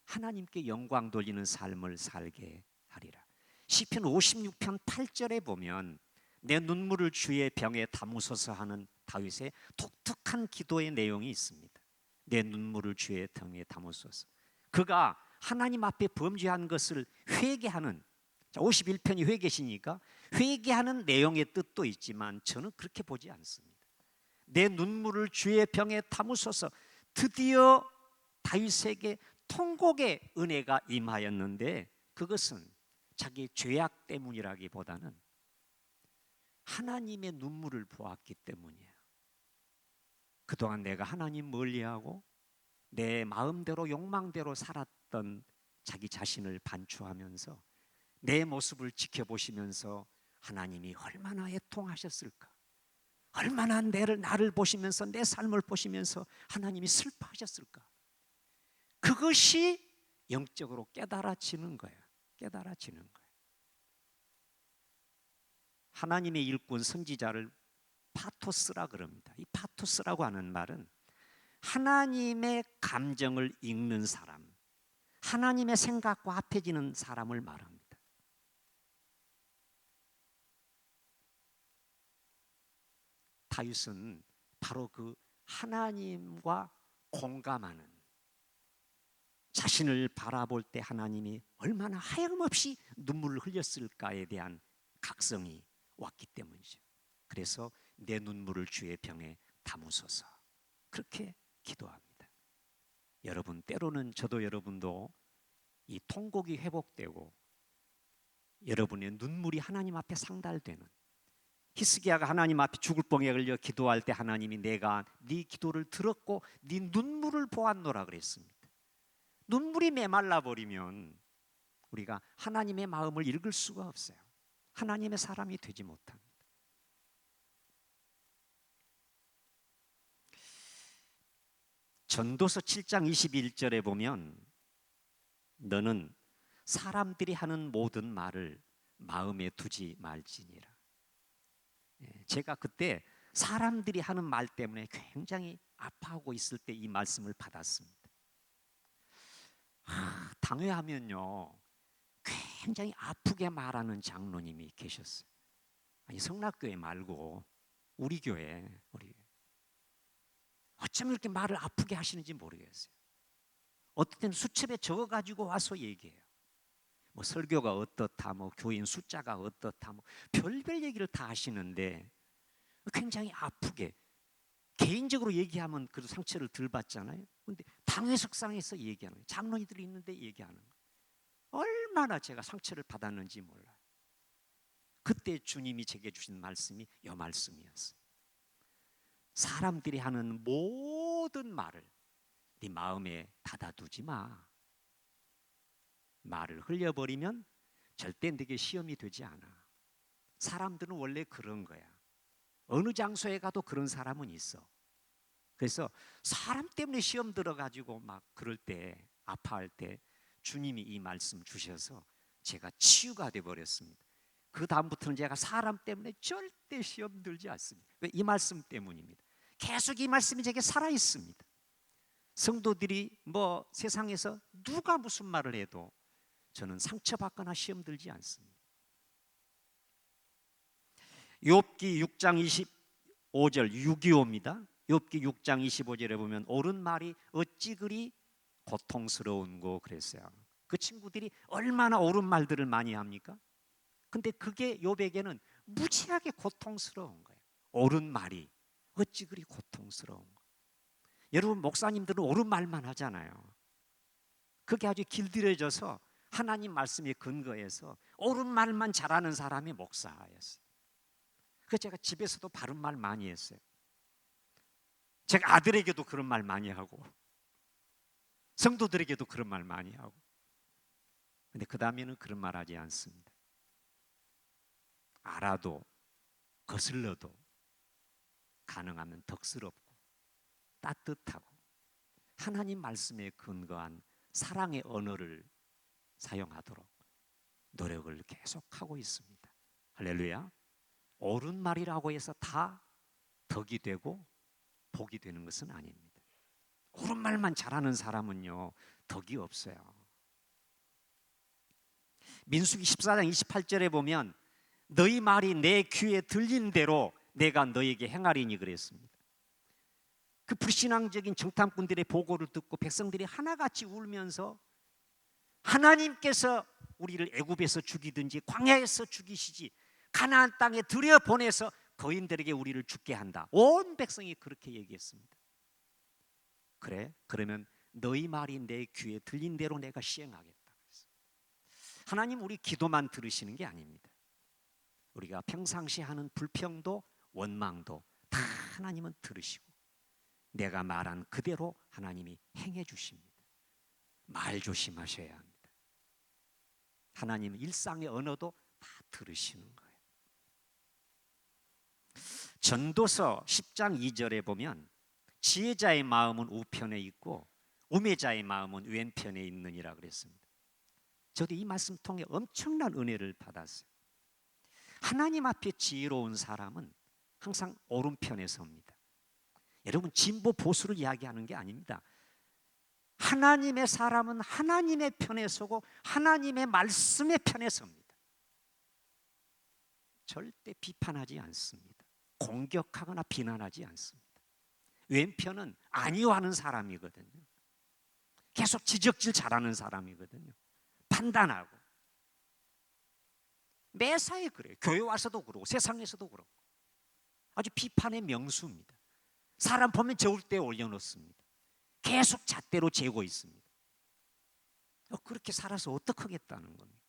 하나님께 영광 돌리는 삶을 살게 하리라. 시편 56편 8절에 보면 내 눈물을 주의 병에 담으소서 하는 다윗의 독특한 기도의 내용이 있습니다. 내 눈물을 주의 병에 담으소서. 그가 하나님 앞에 범죄한 것을 회개하는 51편이 회개시니까 회개하는 내용의 뜻도 있지만 저는 그렇게 보지 않습니다. 내 눈물을 주의 병에 담으소서. 드디어 다윗에게 통곡의 은혜가 임하였는데 그것은 자기 죄악 때문이라기보다는 하나님의 눈물을 보았기 때문이에요. 그동안 내가 하나님 멀리하고 내 마음대로 욕망대로 살았던 자기 자신을 반추하면서 내 모습을 지켜보시면서 하나님이 얼마나 애통하셨을까, 얼마나 나를 보시면서 내 삶을 보시면서 하나님이 슬퍼하셨을까. 그것이 영적으로 깨달아지는 거예요. 깨달아지는 거예요. 하나님의 일꾼 선지자를 파토스라 그럽니다. 이 파토스라고 하는 말은 하나님의 감정을 읽는 사람, 하나님의 생각과 합해지는 사람을 말합니다. 다윗은 바로 그 하나님과 공감하는, 자신을 바라볼 때 하나님이 얼마나 하염없이 눈물을 흘렸을까에 대한 각성이 왔기 때문이죠. 그래서 내 눈물을 주의 병에 담으소서 그렇게 기도합니다. 여러분, 때로는 저도 여러분도 이 통곡이 회복되고 여러분의 눈물이 하나님 앞에 상달되는, 히스기야가 하나님 앞에 죽을 뻥에 걸려 기도할 때 하나님이 내가 네 기도를 들었고 네 눈물을 보았노라 그랬습니다. 눈물이 메말라 버리면 우리가 하나님의 마음을 읽을 수가 없어요. 하나님의 사람이 되지 못합니다. 전도서 7장 21절에 보면 너는 사람들이 하는 모든 말을 마음에 두지 말지니라. 제가 그때 사람들이 하는 말 때문에 굉장히 아파하고 있을 때 이 말씀을 받았습니다. 당회하면요 굉장히 아프게 말하는 장로님이 계셨어요. 아니, 성락교회 말고 우리 교회 어쩜 이렇게 말을 아프게 하시는지 모르겠어요. 어떨 때는 수첩에 적어가지고 와서 얘기해요. 뭐 설교가 어떻다, 뭐 교인 숫자가 어떻다, 뭐 별별 얘기를 다 하시는데 굉장히 아프게, 개인적으로 얘기하면 그래도 상처를 덜 받잖아요. 근데 당회석상에서 얘기하는 거예요. 장로님들이 있는데 얘기하는 거예요. 얼마나 제가 상처를 받았는지 몰라요. 그때 주님이 제게 주신 말씀이 이 말씀이었어요. 사람들이 하는 모든 말을 네 마음에 닫아두지 마. 말을 흘려버리면 절대 내게 시험이 되지 않아. 사람들은 원래 그런 거야. 어느 장소에 가도 그런 사람은 있어. 그래서 사람 때문에 시험 들어가지고 막 그럴 때, 아파할 때 주님이 이 말씀 주셔서 제가 치유가 돼 버렸습니다. 그 다음부터는 제가 사람 때문에 절대 시험 들지 않습니다. 이 말씀 때문입니다. 계속 이 말씀이 제게 살아 있습니다. 성도들이 뭐 세상에서 누가 무슨 말을 해도 저는 상처받거나 시험 들지 않습니다. 욥기 6장 25절 625입니다. 욥기 6장 25절에 보면 옳은 말이 어찌 그리 고통스러운고 그랬어요. 그 친구들이 얼마나 옳은 말들을 많이 합니까? 근데 그게 욥에게는 무지하게 고통스러운 거예요. 옳은 말이 어찌 그리 고통스러운 거예요. 여러분 목사님들은 옳은 말만 하잖아요. 그게 아주 길들여져서 하나님 말씀에 근거해서 옳은 말만 잘하는 사람이 목사였어요. 그래서 제가 집에서도 바른 말 많이 했어요. 제가 아들에게도 그런 말 많이 하고 성도들에게도 그런 말 많이 하고. 근데 그 다음에는 그런 말 하지 않습니다. 알아도 거슬러도 가능하면 덕스럽고 따뜻하고 하나님 말씀에 근거한 사랑의 언어를 사용하도록 노력을 계속하고 있습니다. 할렐루야. 옳은 말이라고 해서 다 덕이 되고 복이 되는 것은 아닙니다. 옳은 말만 잘하는 사람은요 덕이 없어요. 민수기 14장 28절에 보면 너희 말이 내 귀에 들린 대로 내가 너에게 행하리니 그랬습니다. 그 불신앙적인 정탐꾼들의 보고를 듣고 백성들이 하나같이 울면서 하나님께서 우리를 애굽에서 죽이든지 광야에서 죽이시지 가나안 땅에 들여보내서 거인들에게 우리를 죽게 한다. 온 백성이 그렇게 얘기했습니다. 그래? 그러면 너희 말이 내 귀에 들린 대로 내가 시행하겠다. 하나님 우리 기도만 들으시는 게 아닙니다. 우리가 평상시 하는 불평도 원망도 다 하나님은 들으시고 내가 말한 그대로 하나님이 행해 주십니다. 말 조심하셔야 합니다. 하나님은 일상의 언어도 다 들으시는 거예요. 전도서 10장 2절에 보면 지혜자의 마음은 우편에 있고 우매자의 마음은 왼편에 있느니라 그랬습니다. 저도 이 말씀 통해 엄청난 은혜를 받았어요. 하나님 앞에 지혜로운 사람은 항상 오른편에 섭니다. 여러분 진보 보수를 이야기하는 게 아닙니다. 하나님의 사람은 하나님의 편에 서고 하나님의 말씀의 편에 섭니다. 절대 비판하지 않습니다. 공격하거나 비난하지 않습니다. 왼편은 아니요하는 사람이거든요. 계속 지적질 잘하는 사람이거든요. 판단하고 매사에 그래요. 교회 와서도 그러고 세상에서도 그러고 아주 비판의 명수입니다. 사람 보면 저울 때 올려놓습니다. 계속 잣대로 재고 있습니다. 그렇게 살아서 어떡하겠다는 겁니까?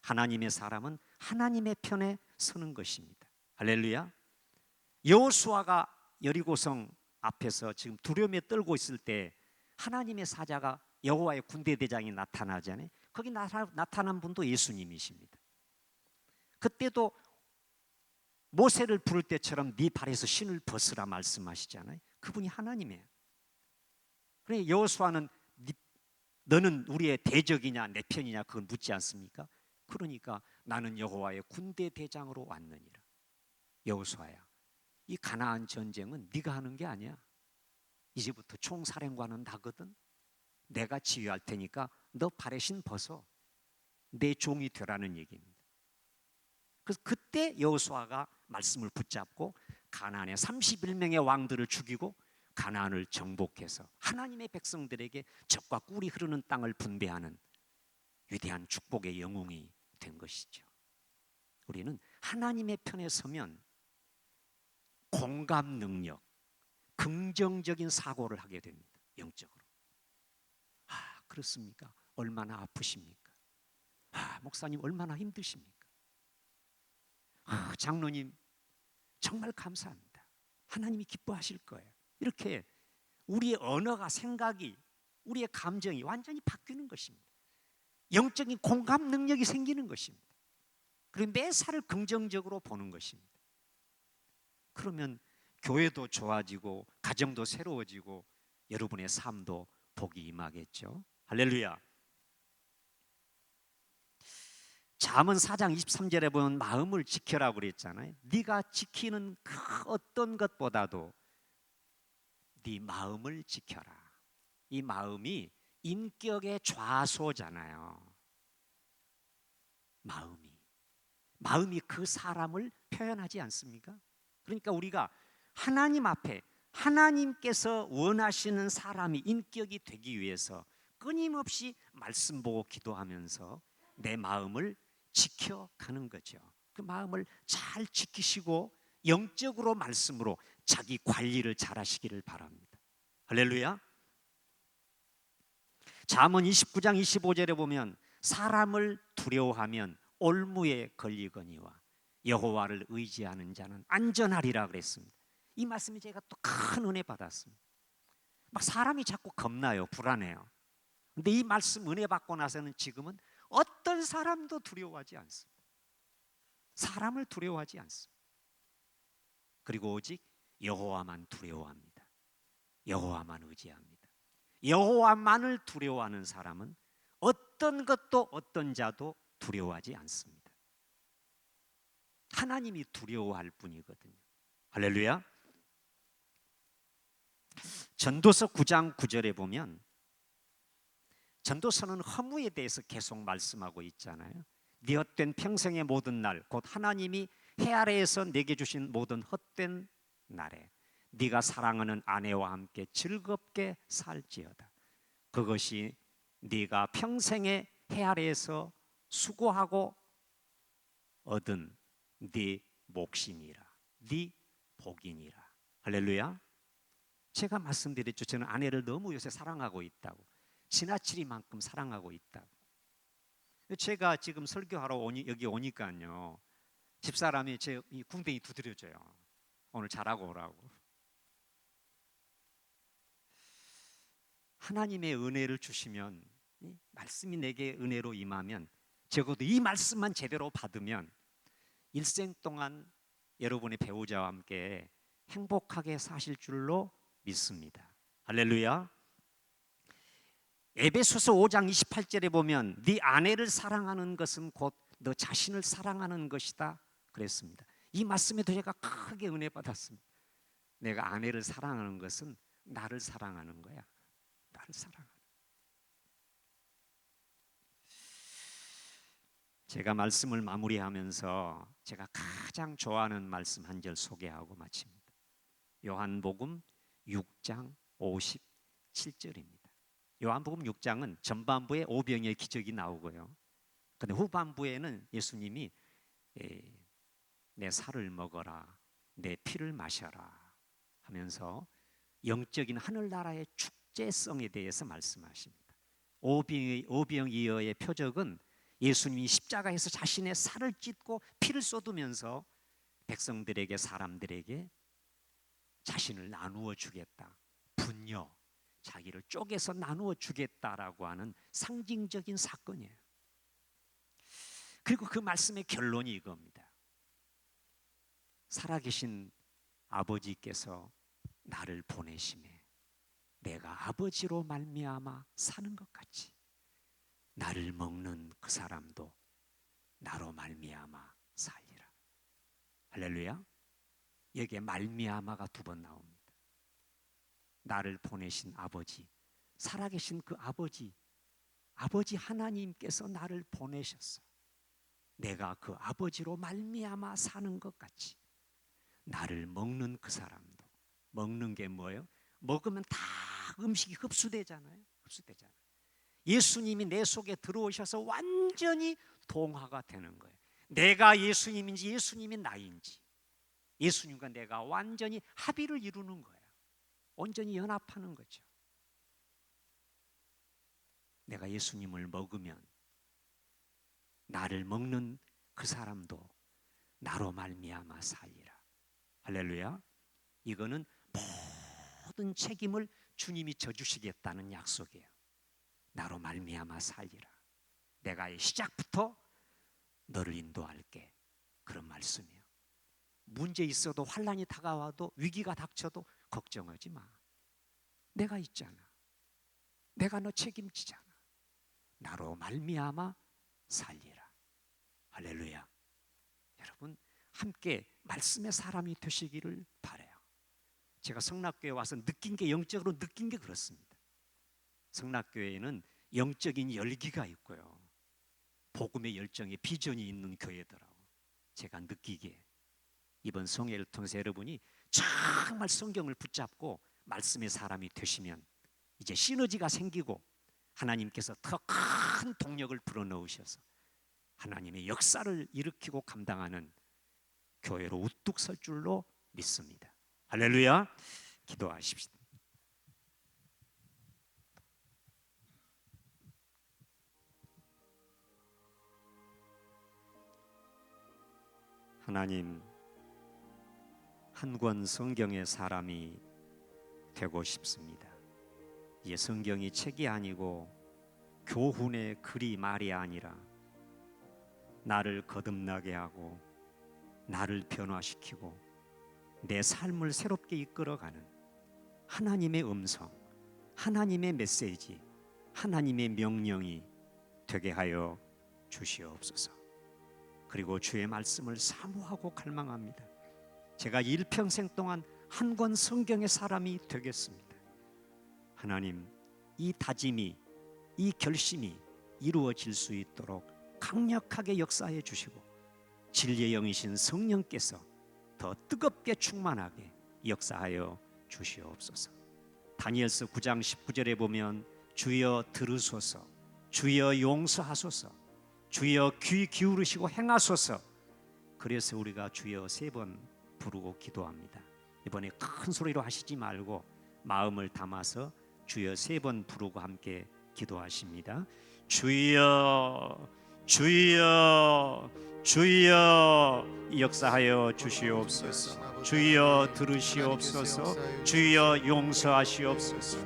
하나님의 사람은 하나님의 편에 서는 것입니다. 할렐루야. 여호수아가 여리고성 앞에서 지금 두려움에 떨고 있을 때 하나님의 사자가 여호와의 군대 대장이 나타나잖아요. 거기 나타난 분도 예수님이십니다. 그때도 모세를 부를 때처럼 네 발에서 신을 벗으라 말씀하시잖아요. 그분이 하나님이에요. 그래 여호수아는 너는 우리의 대적이냐 내 편이냐 그건 묻지 않습니까? 그러니까 나는 여호와의 군대 대장으로 왔느니라. 여호수아야, 이 가나안 전쟁은 네가 하는 게 아니야. 이제부터 총사령관은 나거든. 내가 지휘할 테니까 너 발에 신 벗어. 내 종이 되라는 얘기입니다. 그래서 그때 여호수아가 말씀을 붙잡고 가나안의 31명의 왕들을 죽이고 가나안을 정복해서 하나님의 백성들에게 젖과 꿀이 흐르는 땅을 분배하는 위대한 축복의 영웅이 된 것이죠. 우리는 하나님의 편에 서면 공감 능력, 긍정적인 사고를 하게 됩니다. 영적으로. 그렇습니까? 얼마나 아프십니까? 목사님 얼마나 힘드십니까? 장로님 정말 감사합니다. 하나님이 기뻐하실 거예요. 이렇게 우리의 언어가, 생각이, 우리의 감정이 완전히 바뀌는 것입니다. 영적인 공감 능력이 생기는 것입니다. 그리고 매사를 긍정적으로 보는 것입니다. 그러면 교회도 좋아지고 가정도 새로워지고 여러분의 삶도 복이 임하겠죠. 할렐루야. 잠언 4장 23절에 보면 마음을 지켜라고 그랬잖아요. 네가 지키는 그 어떤 것보다도 네 마음을 지켜라. 이 마음이 인격의 좌소잖아요. 마음이 그 사람을 표현하지 않습니까? 그러니까 우리가 하나님 앞에 하나님께서 원하시는 사람이 인격이 되기 위해서 끊임없이 말씀 보고 기도하면서 내 마음을 지켜가는 거죠. 그 마음을 잘 지키시고 영적으로 말씀으로 자기 관리를 잘 하시기를 바랍니다. 할렐루야. 잠언 29장 25절에 보면 사람을 두려워하면 올무에 걸리거니와 여호와를 의지하는 자는 안전하리라 그랬습니다. 이 말씀에 제가 또 큰 은혜 받았습니다. 막 사람이 자꾸 겁나요. 불안해요. 근데 이 말씀 은혜 받고 나서는 지금은 어떤 사람도 두려워하지 않습니다. 사람을 두려워하지 않습니다. 그리고 오직 여호와만 두려워합니다. 여호와만 의지합니다. 여호와만을 두려워하는 사람은 어떤 것도 어떤 자도 두려워하지 않습니다. 하나님이 두려워할 뿐이거든요. 할렐루야. 전도서 9장 9절에 보면 전도서는 허무에 대해서 계속 말씀하고 있잖아요. 네 헛된 평생의 모든 날 곧 하나님이 해 아래에서 내게 주신 모든 헛된 날에 네가 사랑하는 아내와 함께 즐겁게 살지어다. 그것이 네가 평생의 해 아래에서 수고하고 얻은 네 몫이니라. 네 복이니라. 할렐루야. 제가 말씀드렸죠. 저는 아내를 너무 요새 사랑하고 있다고. 지나치리만큼 사랑하고 있다고. 제가 지금 설교하러 여기 오니까요, 집사람이 제 이 궁뎅이 두드려줘요. 오늘 잘하고 오라고. 하나님의 은혜를 주시면, 말씀이 내게 은혜로 임하면, 적어도 이 말씀만 제대로 받으면 일생 동안 여러분의 배우자와 함께 행복하게 사실 줄로 믿습니다. 할렐루야. 에베소서 5장 28절에 보면 네 아내를 사랑하는 것은 곧 너 자신을 사랑하는 것이다 그랬습니다. 이 말씀에도 제가 크게 은혜 받았습니다. 내가 아내를 사랑하는 것은 나를 사랑하는 거야. 나를 사랑하는. 제가 말씀을 마무리하면서 제가 가장 좋아하는 말씀 한 절 소개하고 마칩니다. 요한복음 6장 57절입니다. 요한복음 6장은 전반부에 오병이의 기적이 나오고요. 근데 후반부에는 예수님이 내 살을 먹어라, 내 피를 마셔라 하면서 영적인 하늘나라의 축제성에 대해서 말씀하십니다. 오병이어의 표적은 예수님이 십자가에서 자신의 살을 찢고 피를 쏟으면서 백성들에게, 사람들에게 자신을 나누어 주겠다, 분녀, 자기를 쪼개서 나누어 주겠다라고 하는 상징적인 사건이에요. 그리고 그 말씀의 결론이 이겁니다. 살아계신 아버지께서 나를 보내심에 내가 아버지로 말미암아 사는 것 같이 나를 먹는 그 사람도 나로 말미암아 살리라. 할렐루야. 여기에 말미암아가 2번 나옵니다. 나를 보내신 아버지, 살아계신 그 아버지 하나님께서 나를 보내셨어. 내가 그 아버지로 말미암아 사는 것 같이 나를 먹는 그 사람도, 먹는 게 뭐예요? 먹으면 다 음식이 흡수되잖아요. 예수님이 내 속에 들어오셔서 완전히 동화가 되는 거예요. 내가 예수님인지 예수님이 나인지, 예수님과 내가 완전히 합의를 이루는 거예요. 온전히 연합하는 거죠. 내가 예수님을 먹으면 나를 먹는 그 사람도 나로 말미암아 살리라. 할렐루야. 이거는 모든 책임을 주님이 져주시겠다는 약속이에요. 나로 말미암아 살리라. 내가 이 시작부터 너를 인도할게. 그런 말씀이에요. 문제 있어도, 환난이 다가와도, 위기가 닥쳐도 걱정하지 마. 내가 있잖아. 내가 너 책임지잖아. 나로 말미암아 살리라. 할렐루야. 여러분 함께 말씀의 사람이 되시기를 바라요. 제가 성락교회 와서 느낀 게, 영적으로 느낀 게 그렇습니다. 성락교회에는 영적인 열기가 있고요, 복음의 열정에 비전이 있는 교회더라고. 제가 느끼기에 이번 성회를 통해서 여러분이 정말 성경을 붙잡고 말씀의 사람이 되시면 이제 시너지가 생기고 하나님께서 더 큰 동력을 불어넣으셔서 하나님의 역사를 일으키고 감당하는 교회로 우뚝 설 줄로 믿습니다. 할렐루야. 기도하십시다. 하나님, 한 권 성경의 사람이 되고 싶습니다. 이 성경이 책이 아니고 교훈의 글이 말이 아니라 나를 거듭나게 하고 나를 변화시키고 내 삶을 새롭게 이끌어가는 하나님의 음성, 하나님의 메시지, 하나님의 명령이 되게 하여 주시옵소서. 그리고 주의 말씀을 사모하고 갈망합니다. 제가 일평생 동안 한 권 성경의 사람이 되겠습니다. 하나님, 이 다짐이, 이 결심이 이루어질 수 있도록 강력하게 역사해 주시고 진리의 영이신 성령께서 더 뜨겁게 충만하게 역사하여 주시옵소서. 다니엘서 9장 19절에 보면 주여 들으소서, 주여 용서하소서, 주여 귀 기울이시고 행하소서. 그래서 우리가 주여 3번 부르고 기도합니다. 이번에 큰 소리로 하시지 말고 마음을 담아서 주여 3번 부르고 함께 기도하십니다. 주여, 주여, 주여 역사하여 주시옵소서. 주여 들으시옵소서. 주여 용서하시옵소서.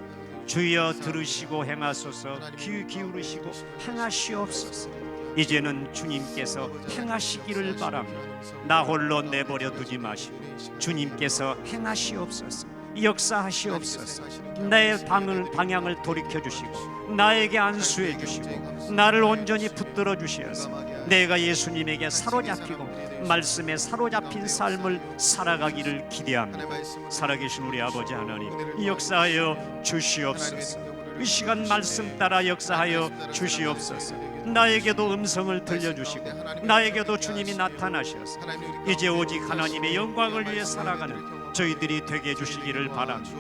주여 들으시고 행하소서. 귀 기울이시고 행하시옵소서. 이제는 주님께서 행하시기를 바랍니다. 나 홀로 내버려 두지 마시고 주님께서 행하시옵소서. 역사하시옵소서. 내 방향을 돌이켜 주시고 나에게 안수해 주시고 나를 온전히 붙들어 주셔서 내가 예수님에게 사로잡히고 말씀에 사로잡힌 삶을 살아가기를 기대합니다. 살아계신 우리 아버지 하나님, 역사하여 주시옵소서. 이 시간 말씀 따라 역사하여 주시옵소서. 나에게도 음성을 들려주시고 나에게도 주님이 나타나셔서 이제 오직 하나님의 영광을 위해 살아가는 저희들이 되게 해주시기를 바랍니다.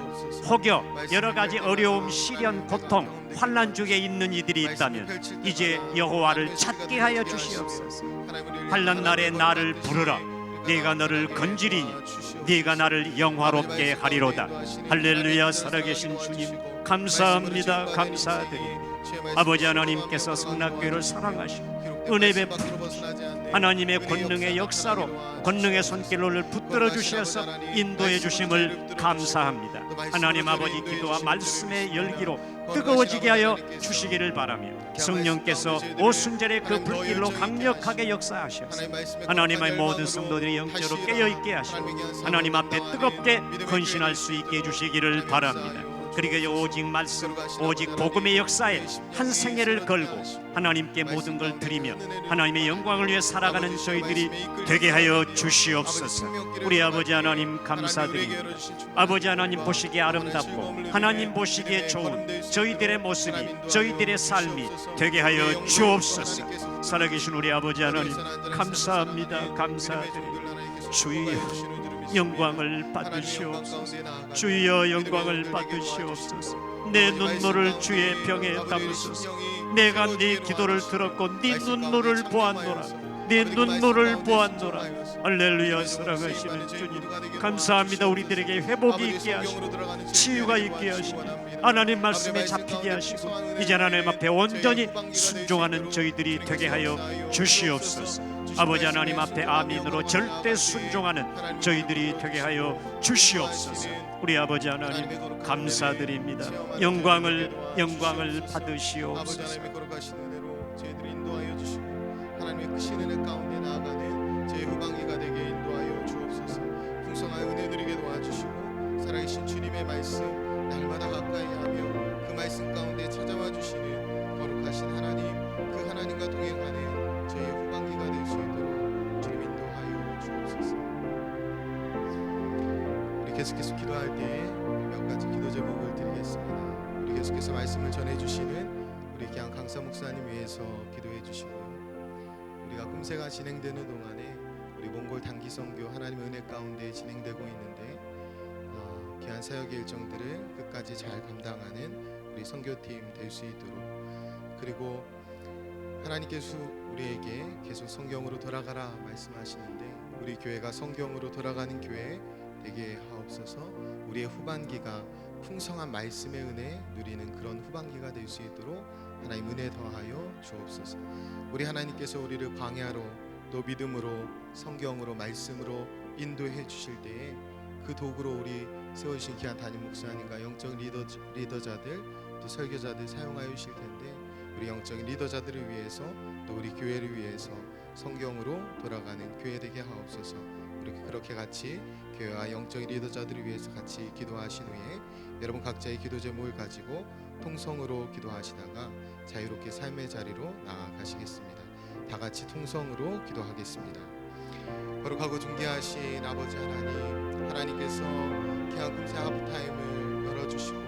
혹여 여러 가지 어려움, 시련, 고통, 환난 중에 있는 이들이 있다면 이제 여호와를 찾게 하여 주시옵소서. 환난 날에 나를 부르라. 네가 너를 건지리니 네가 나를 영화롭게 하리로다. 할렐루야. 살아계신 주님 감사합니다. 감사드립니다. 아버지 하나님께서 성락교회를 사랑하시고 은혜 베푸시고 하나님의 권능의 역사로 권능의 손길로를 붙들어 주셔서 인도해 주심을 감사합니다. 하나님 아버지 기도와 말씀의 열기로 뜨거워지게 하여 주시기를 바라며 성령께서 오순절의 그 불길로 강력하게 역사하셔서 하나님의 모든 성도들이 영적으로 깨어있게 하시고 하나님 앞에 뜨겁게 헌신할 수 있게 해주시기를 바랍니다. 그리고 오직 말씀, 오직 복음의 역사에 한 생애를 걸고 하나님께 모든 걸 드리며 하나님의 영광을 위해 살아가는 저희들이 되게 하여 주시옵소서. 우리 아버지 하나님 감사드립니다. 아버지 하나님 보시기에 아름답고 하나님 보시기에 좋은 저희들의 모습이, 저희들의 삶이 되게 하여 주옵소서. 살아계신 우리 아버지 하나님 감사합니다. 감사드립니다. 주여 영광을 받으시옵소서. 주여 영광을 받으시옵소서. 내 눈물을 주의 병에 담으소서. 내가 네 기도를 들었고 네 눈물을 보았노라. 네 눈물을 보았노라. 할렐루야. 사랑하시는 주님 감사합니다. 우리들에게 회복이 있게 하시고 치유가 있게 하시고 하나님 말씀에 잡히게 하시고 이제 하나님 앞에 온전히 순종하는 저희들이 되게 하여 주시옵소서. 아버지 하나님 앞에 아멘으로 절대 순종하는 저희들이 되게 하여 주시옵소서. 우리 아버지 하나님 감사드립니다. 영광을 받으시옵소서. 하나님의 걸어가신 은혜로 저희들이 인도하여 주시고 하나님의 크신 은혜 가운데 나아가는 제 후반기가 되게 인도하여 주옵소서. 풍성한 은혜 누리게 도와주시고 살아계신 주님의 말씀 날마다 가까이 하며 그 말씀 가운데 찾아와 주시는 거룩하신 하나님, 그 하나님과 동행하는 저희의 후반기가 될 수 있도록 주님 인도하여 주옵소서. 우리 계속해서 기도할 때에 몇 가지 기도 제목을 드리겠습니다. 우리 계속해서 말씀을 전해주시는 우리 귀한 강사 목사님 위해서 기도해 주시고요. 우리가 금세가 진행되는 동안에 우리 몽골 단기 선교 하나님의 은혜 가운데 진행되고 있는데 귀한 사역의 일정들을 끝까지 잘 감당하는 우리 선교팀 될 수 있도록, 그리고 하나님께서 우리에게 계속 성경으로 돌아가라 말씀하시는데 우리 교회가 성경으로 돌아가는 교회 되게 하옵소서. 우리의 후반기가 풍성한 말씀의 은혜 누리는 그런 후반기가 될 수 있도록 하나님 은혜 더하여 주옵소서. 우리 하나님께서 우리를 광야로 또 믿음으로 성경으로 말씀으로 인도해 주실 때에 그 도구로 우리 세워주신 귀한 담임 목사님과 영적 리더자들 또 설교자들 사용하여 주실 텐데, 우리 영적인 리더자들을 위해서 또 우리 교회를 위해서 성경으로 돌아가는 교회 되게 하옵소서. 우리 그렇게 같이 교회와 영적인 리더자들을 위해서 같이 기도하신 후에 여러분 각자의 기도 제목을 가지고 통성으로 기도하시다가 자유롭게 삶의 자리로 나아가시겠습니다. 다 같이 통성으로 기도하겠습니다. 거룩하고 존귀하신 아버지 하나님, 하나님께서 귀한 금세 하프타임을 열어주시고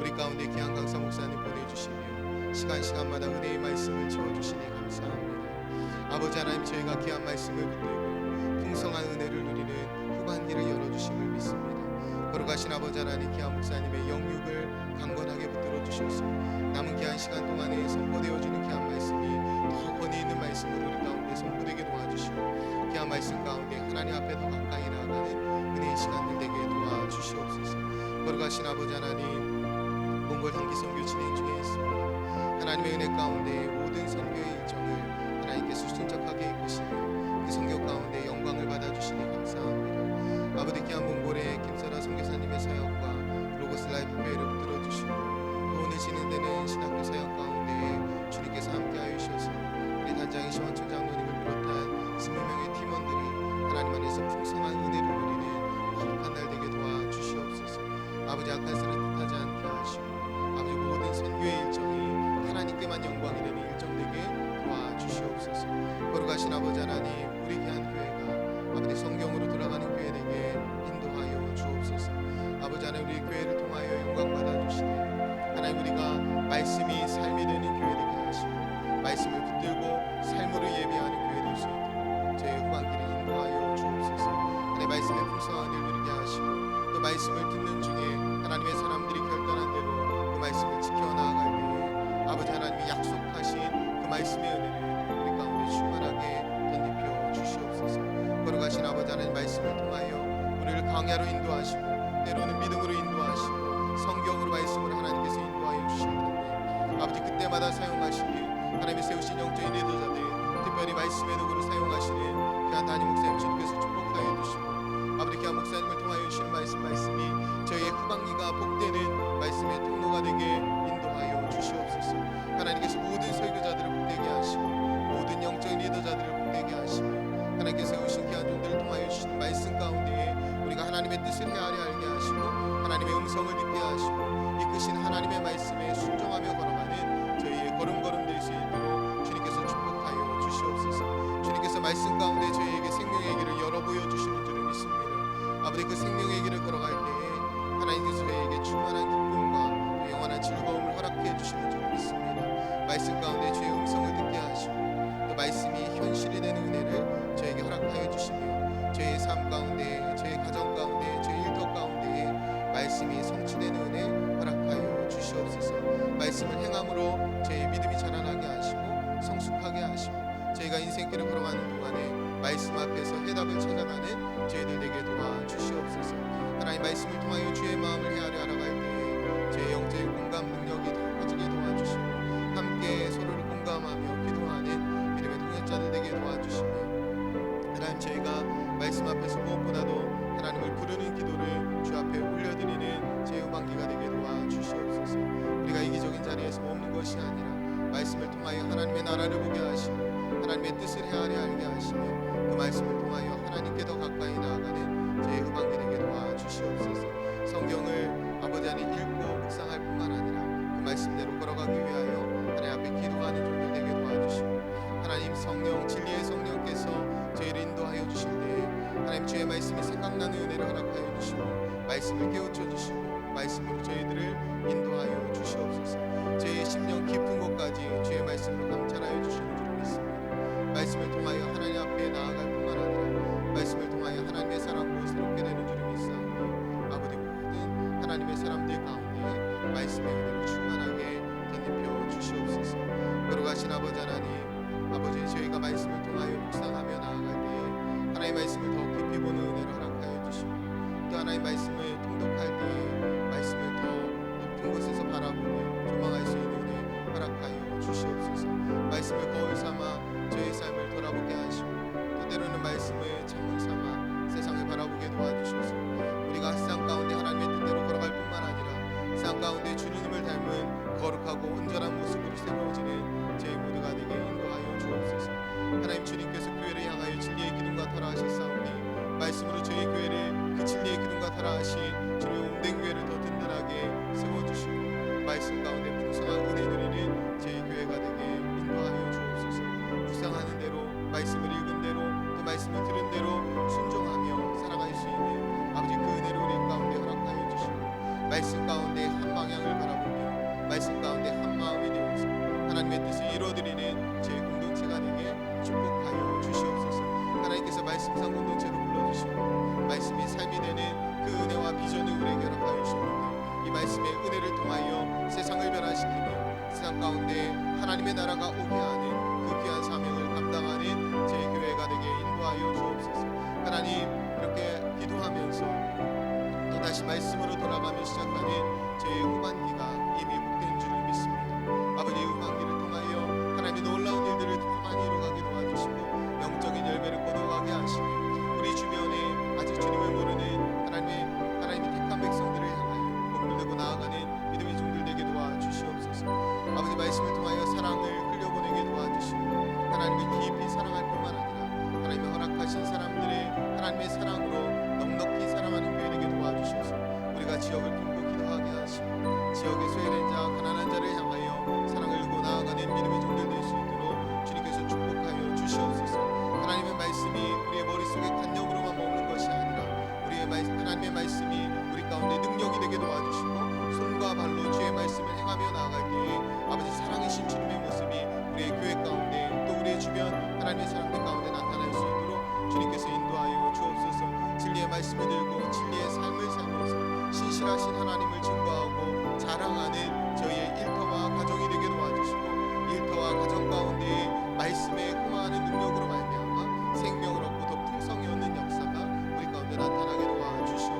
우리 가운데 귀한 강사 목사님 보내주시며 시간마다 은혜의 말씀을 채워주시니 감사합니다. 아버지 하나님, 저희가 귀한 말씀을 붙들고 풍성한 은혜를 누리는 후반기를 열어주심을 믿습니다. 거룩하신 아버지 하나님, 귀한 목사님의 영육을 강건하게 붙들어 주셔서 남은 귀한 시간 동안에 선포되어지는 귀한 말씀이 더 권위 있는 말씀으로 우리 가운데 선포되게 도와주시고 귀한 말씀 가운데 하나님 앞에 더 가까이 나아가는 은혜의 시간들 되게 도와주시옵소서. 거룩하신 아버지 하나님, 몽골 단기 선교 진행 중에 있습니다. 하나님의 은혜 가운데 모든 선교의 일정을 하나님께서 순적하게 이끄시며 그 선교 가운데 영광을 받아주시니 감사합니다. 아버지, 귀한 몽골의 김설아 선교사님의 사역과 로고스 라이프 교회를 붙들어주시고 또 오늘 진행되는 신학교 사역 가운데 주님께서 함께하여 주셔서 우리 단장이신 원천 장로님을 비롯한 20명의 팀원들이 하나님 안에서 풍성한 은혜를 누리는 거룩한 날 되게 도와주시옵소서. 아버지, 악한 것을 뜻하지 않게 하시고 아버지 모든 선교의 일정이 하나님께만 영광이 되는 일정 되게 도와주시옵소서. 거룩하신 아버지 하나님, 우리 귀한 교회가 아버지 성경으로 돌아가는 교회 되게 인도하여 주옵소서. 아버지 하나님, 우리 교회를 통하여 영광 받아주시되 하나님, 우리가 말씀이 삶이 되는 교회 되게 하시고 말씀을 붙들고 삶으로 예배하는 교회 될 수 있도록 저희 후반기를 인도하여 주옵소서. 하나님, 말씀의 풍성한 은혜를 누리게 하시고 또 말씀을 듣는 중에 하나님의 사람들이 결단한 대로 그 말씀을 지켜나아갈 때에 아버지 하나님이 약속하신 그 말씀의 은혜를 우리 가운데 충만하게 덧입혀 주시옵소서. 거룩하신 아버지 하나님, 말씀을 통하여 우리를 광야로 인도하시고 때로는 믿음으로 인도하시고 성경으로 말씀을 하나님께서 인도하여 주실 텐데 아버지, 그때마다 사용하시는 하나님이 세우신 영적인 리더자들, 특별히 말씀의 도구로 사용하시는 귀한 담임 목사님 주님께서 축복하여 주시고 아버지, 귀한 목사님을 통하여 주시는 말씀이 저희의 후반기가 복되는 말씀의 통로가 되게 인도하여 주시옵소서. 하나님께서 모든 설교자들을 복되게 하시고 모든 영적인 리더자들을 복되게 하시며 하나님께서 세우신 귀한 종들을 통하여 주시는 말씀 가운데에 우리가 하나님의 뜻을 헤아려 알게 하시고 하나님의 음성을 듣게 하시고 이끄신 하나님의 말씀에 순종하며 걸어가는 저희의 걸음걸음 될 수 있도록 주님께서 축복하여 주시옵소서. 주님께서 말씀 가운데 저희에게 생명의 길을 열어 보여주시는 줄을 믿습니다. 아버지, 그 생명의 길을 걸어갈 때에 하나님께서 저희에게 충만한 기쁨과 영원한 즐거움을 허락해 주시는 줄을 믿습니다. 말씀 가운데 주의 음성을 듣게 하시고 또 말씀이 현실이 되는 은혜를 저에게 허락하여 주시며 저희의 삶 가운데, 저희 가정 가운데, 저희 일터 가운데 말씀이 성취되는 은혜 허락하여 주시옵소서. 말씀을 행함으로 저희의 믿음이 자라나게 하시고 성숙하게 하시고 저희가 인생길을 걸어가는 동안에 말씀 앞에서 해답을 찾아가는 저희들 되게 도와주시옵소서. 하나님, 말씀을 통하여 주의 마음을 헤아려 알아갈 때에 저의 영적인 공감 능력이 더 커지게 도와주시고 함께 서로를 공감하며 기도하는 믿음의 동역자들 되게 도와주시며 하나님 저희가 말씀 앞에서 무엇보다도 하나님을 부르는 기도를 주 앞에 올려드리는 제 후반기가 되게 도와주시옵소서. 우리가 이기적인 자리에서 머무는 것이 아니라 말씀을 통하여 하나님의 나라를 보게 하시고 하나님의 뜻을 헤아려 알게 하시며 그 말씀을 통하여 하나님께 더 가까이 나아가는 제 후반기 되게 도와주시옵소서. 성경을 아버지 안에 읽고 묵상할 뿐만 아니라 그 말씀대로 걸어가기 위하여 하나님 앞에 기도하는 종들 되게 도와주시고 하나님 성령 진리의 성령께서 저희를 인도하여 주실 때에 하나님 주의 말씀이 생각나는 은혜를 허락하여 주시고 말씀을 깨우쳐 주시고 말씀으로 저희들을 인도하여 주시옵소서. 저희의 심령 깊은 곳까지 주의 말씀으로 감찰하여 주시는 줄 믿습니다. 말씀을 통하여 하나님 앞에 나아갈 뿐만 아니라 말씀을 통하여 하나님의 사람으로 새롭게 되는 줄 믿사오니 아버지 모든 하나님의 사람들 가운데 말씀의 은혜로 충만하게 덧입혀 주시옵소서. 걸어가신 아버지 하나님, 아버지 저희가 말씀을 통하여 묵상하며 나아갈 때에 하나님의 말씀을 더 깊이 보는 은혜를 허락하여 주시고 또 하나님의 말씀을 통독할 때에 말씀을 더 높은 곳에서 바라보며 조망할 수 있는 은혜 허락하여 주시옵소서. 말씀을 거울 삼아 저의 삶을 돌아보게 하시고 또 때로는 말씀을 창문 삼아 세상을 바라보게 도와주셔서 우리가 세상 가운데 하나님의 뜻대로 걸어갈 뿐만 아니라 세상 가운데 주님을 닮은 거룩하고 온전한 모습으로 새로워지는 저희 모두가 되게 인도하여 주옵소서. 하나님 주님께서 교회를 향하여 진리의 기둥과 터라 하셨사오니 말씀으로 저희 교회를 그 진리의 기둥과 터라 하신 주님의 온된 교회를 더 든든하게 세워주시고 말씀 가운데 풍성한 은혜 누리는 저희 교회가 되게 인도하여 주옵소서. 묵상하는 대로 말씀을 읽은 대로 또 말씀을 들은 대로 순종하며 살아갈 수 있는 아버지 그 은혜를 우리 가운데 허락하여 주시고 말씀 가운데 한 방향을 바라보며 말씀 가운데 한 마음이 되어서 하나님의 뜻을 이루어드리는 제 공동체가 되게 축복하여 주시옵소서. 하나님께서 말씀상 공동체로 불러주시고 말씀이 삶이 되는 그 은혜와 비전을 우리에게 허락하여 주시는데 이 말씀의 은혜를 통하여 세상을 변화시키며 세상 가운데 하나님의 나라가 오게 하는 그 귀한 사명을 감당하는 제 교회가 되게 인도하여 주옵소서. 하나님 이렇게 기도하면서 또다시 말씀으로 돌아가며 시작하는 제 후반기가 이미 복된 줄을 믿습니다. 아버지 후반기를 통하여 하나님의 놀라운 일들을 더 많이 이루어가게 도와주시고 영적인 열매를 거둬가게 하시며 우리 주변에 아직 주님을 모르는 하나님의 택한 백성들을 향하여 복을 내고 나아가는 믿음의 종들 되게 도와주시옵소서. 아버지 말씀을 통하여 사랑을 흘려보내게 도와주시고 하나님을 깊이 사랑할 뿐만 아니라 하나님의 허락하신 사람들의 하나님의 사랑으로 넉넉히 사랑하는 교회 되게 도와주셔서 우리가 지역을 품고 기도하게 하시고 지역의 소외된 자 가난한 자를 향하여 사랑을 흘고 나아가는 믿음의 종들 될 수 있도록 주님께서 축복하여 주시옵소서. 하나님의 말씀이 우리의 머릿속에 관념으로만 머무는 것이 아니라 하나님의 말씀이 우리 가운데 능력이 되게 도와주시고 손과 발로 주의 말씀을 행하며 나아갈 때에 아버지 사랑이신 주님의 모습이 우리의 교회 가운데 또 우리의 주변 하나님의 사람들 가운데 나타날 수 있도록 주님께서 인도하여 주옵소서. 진리의 말씀을 들고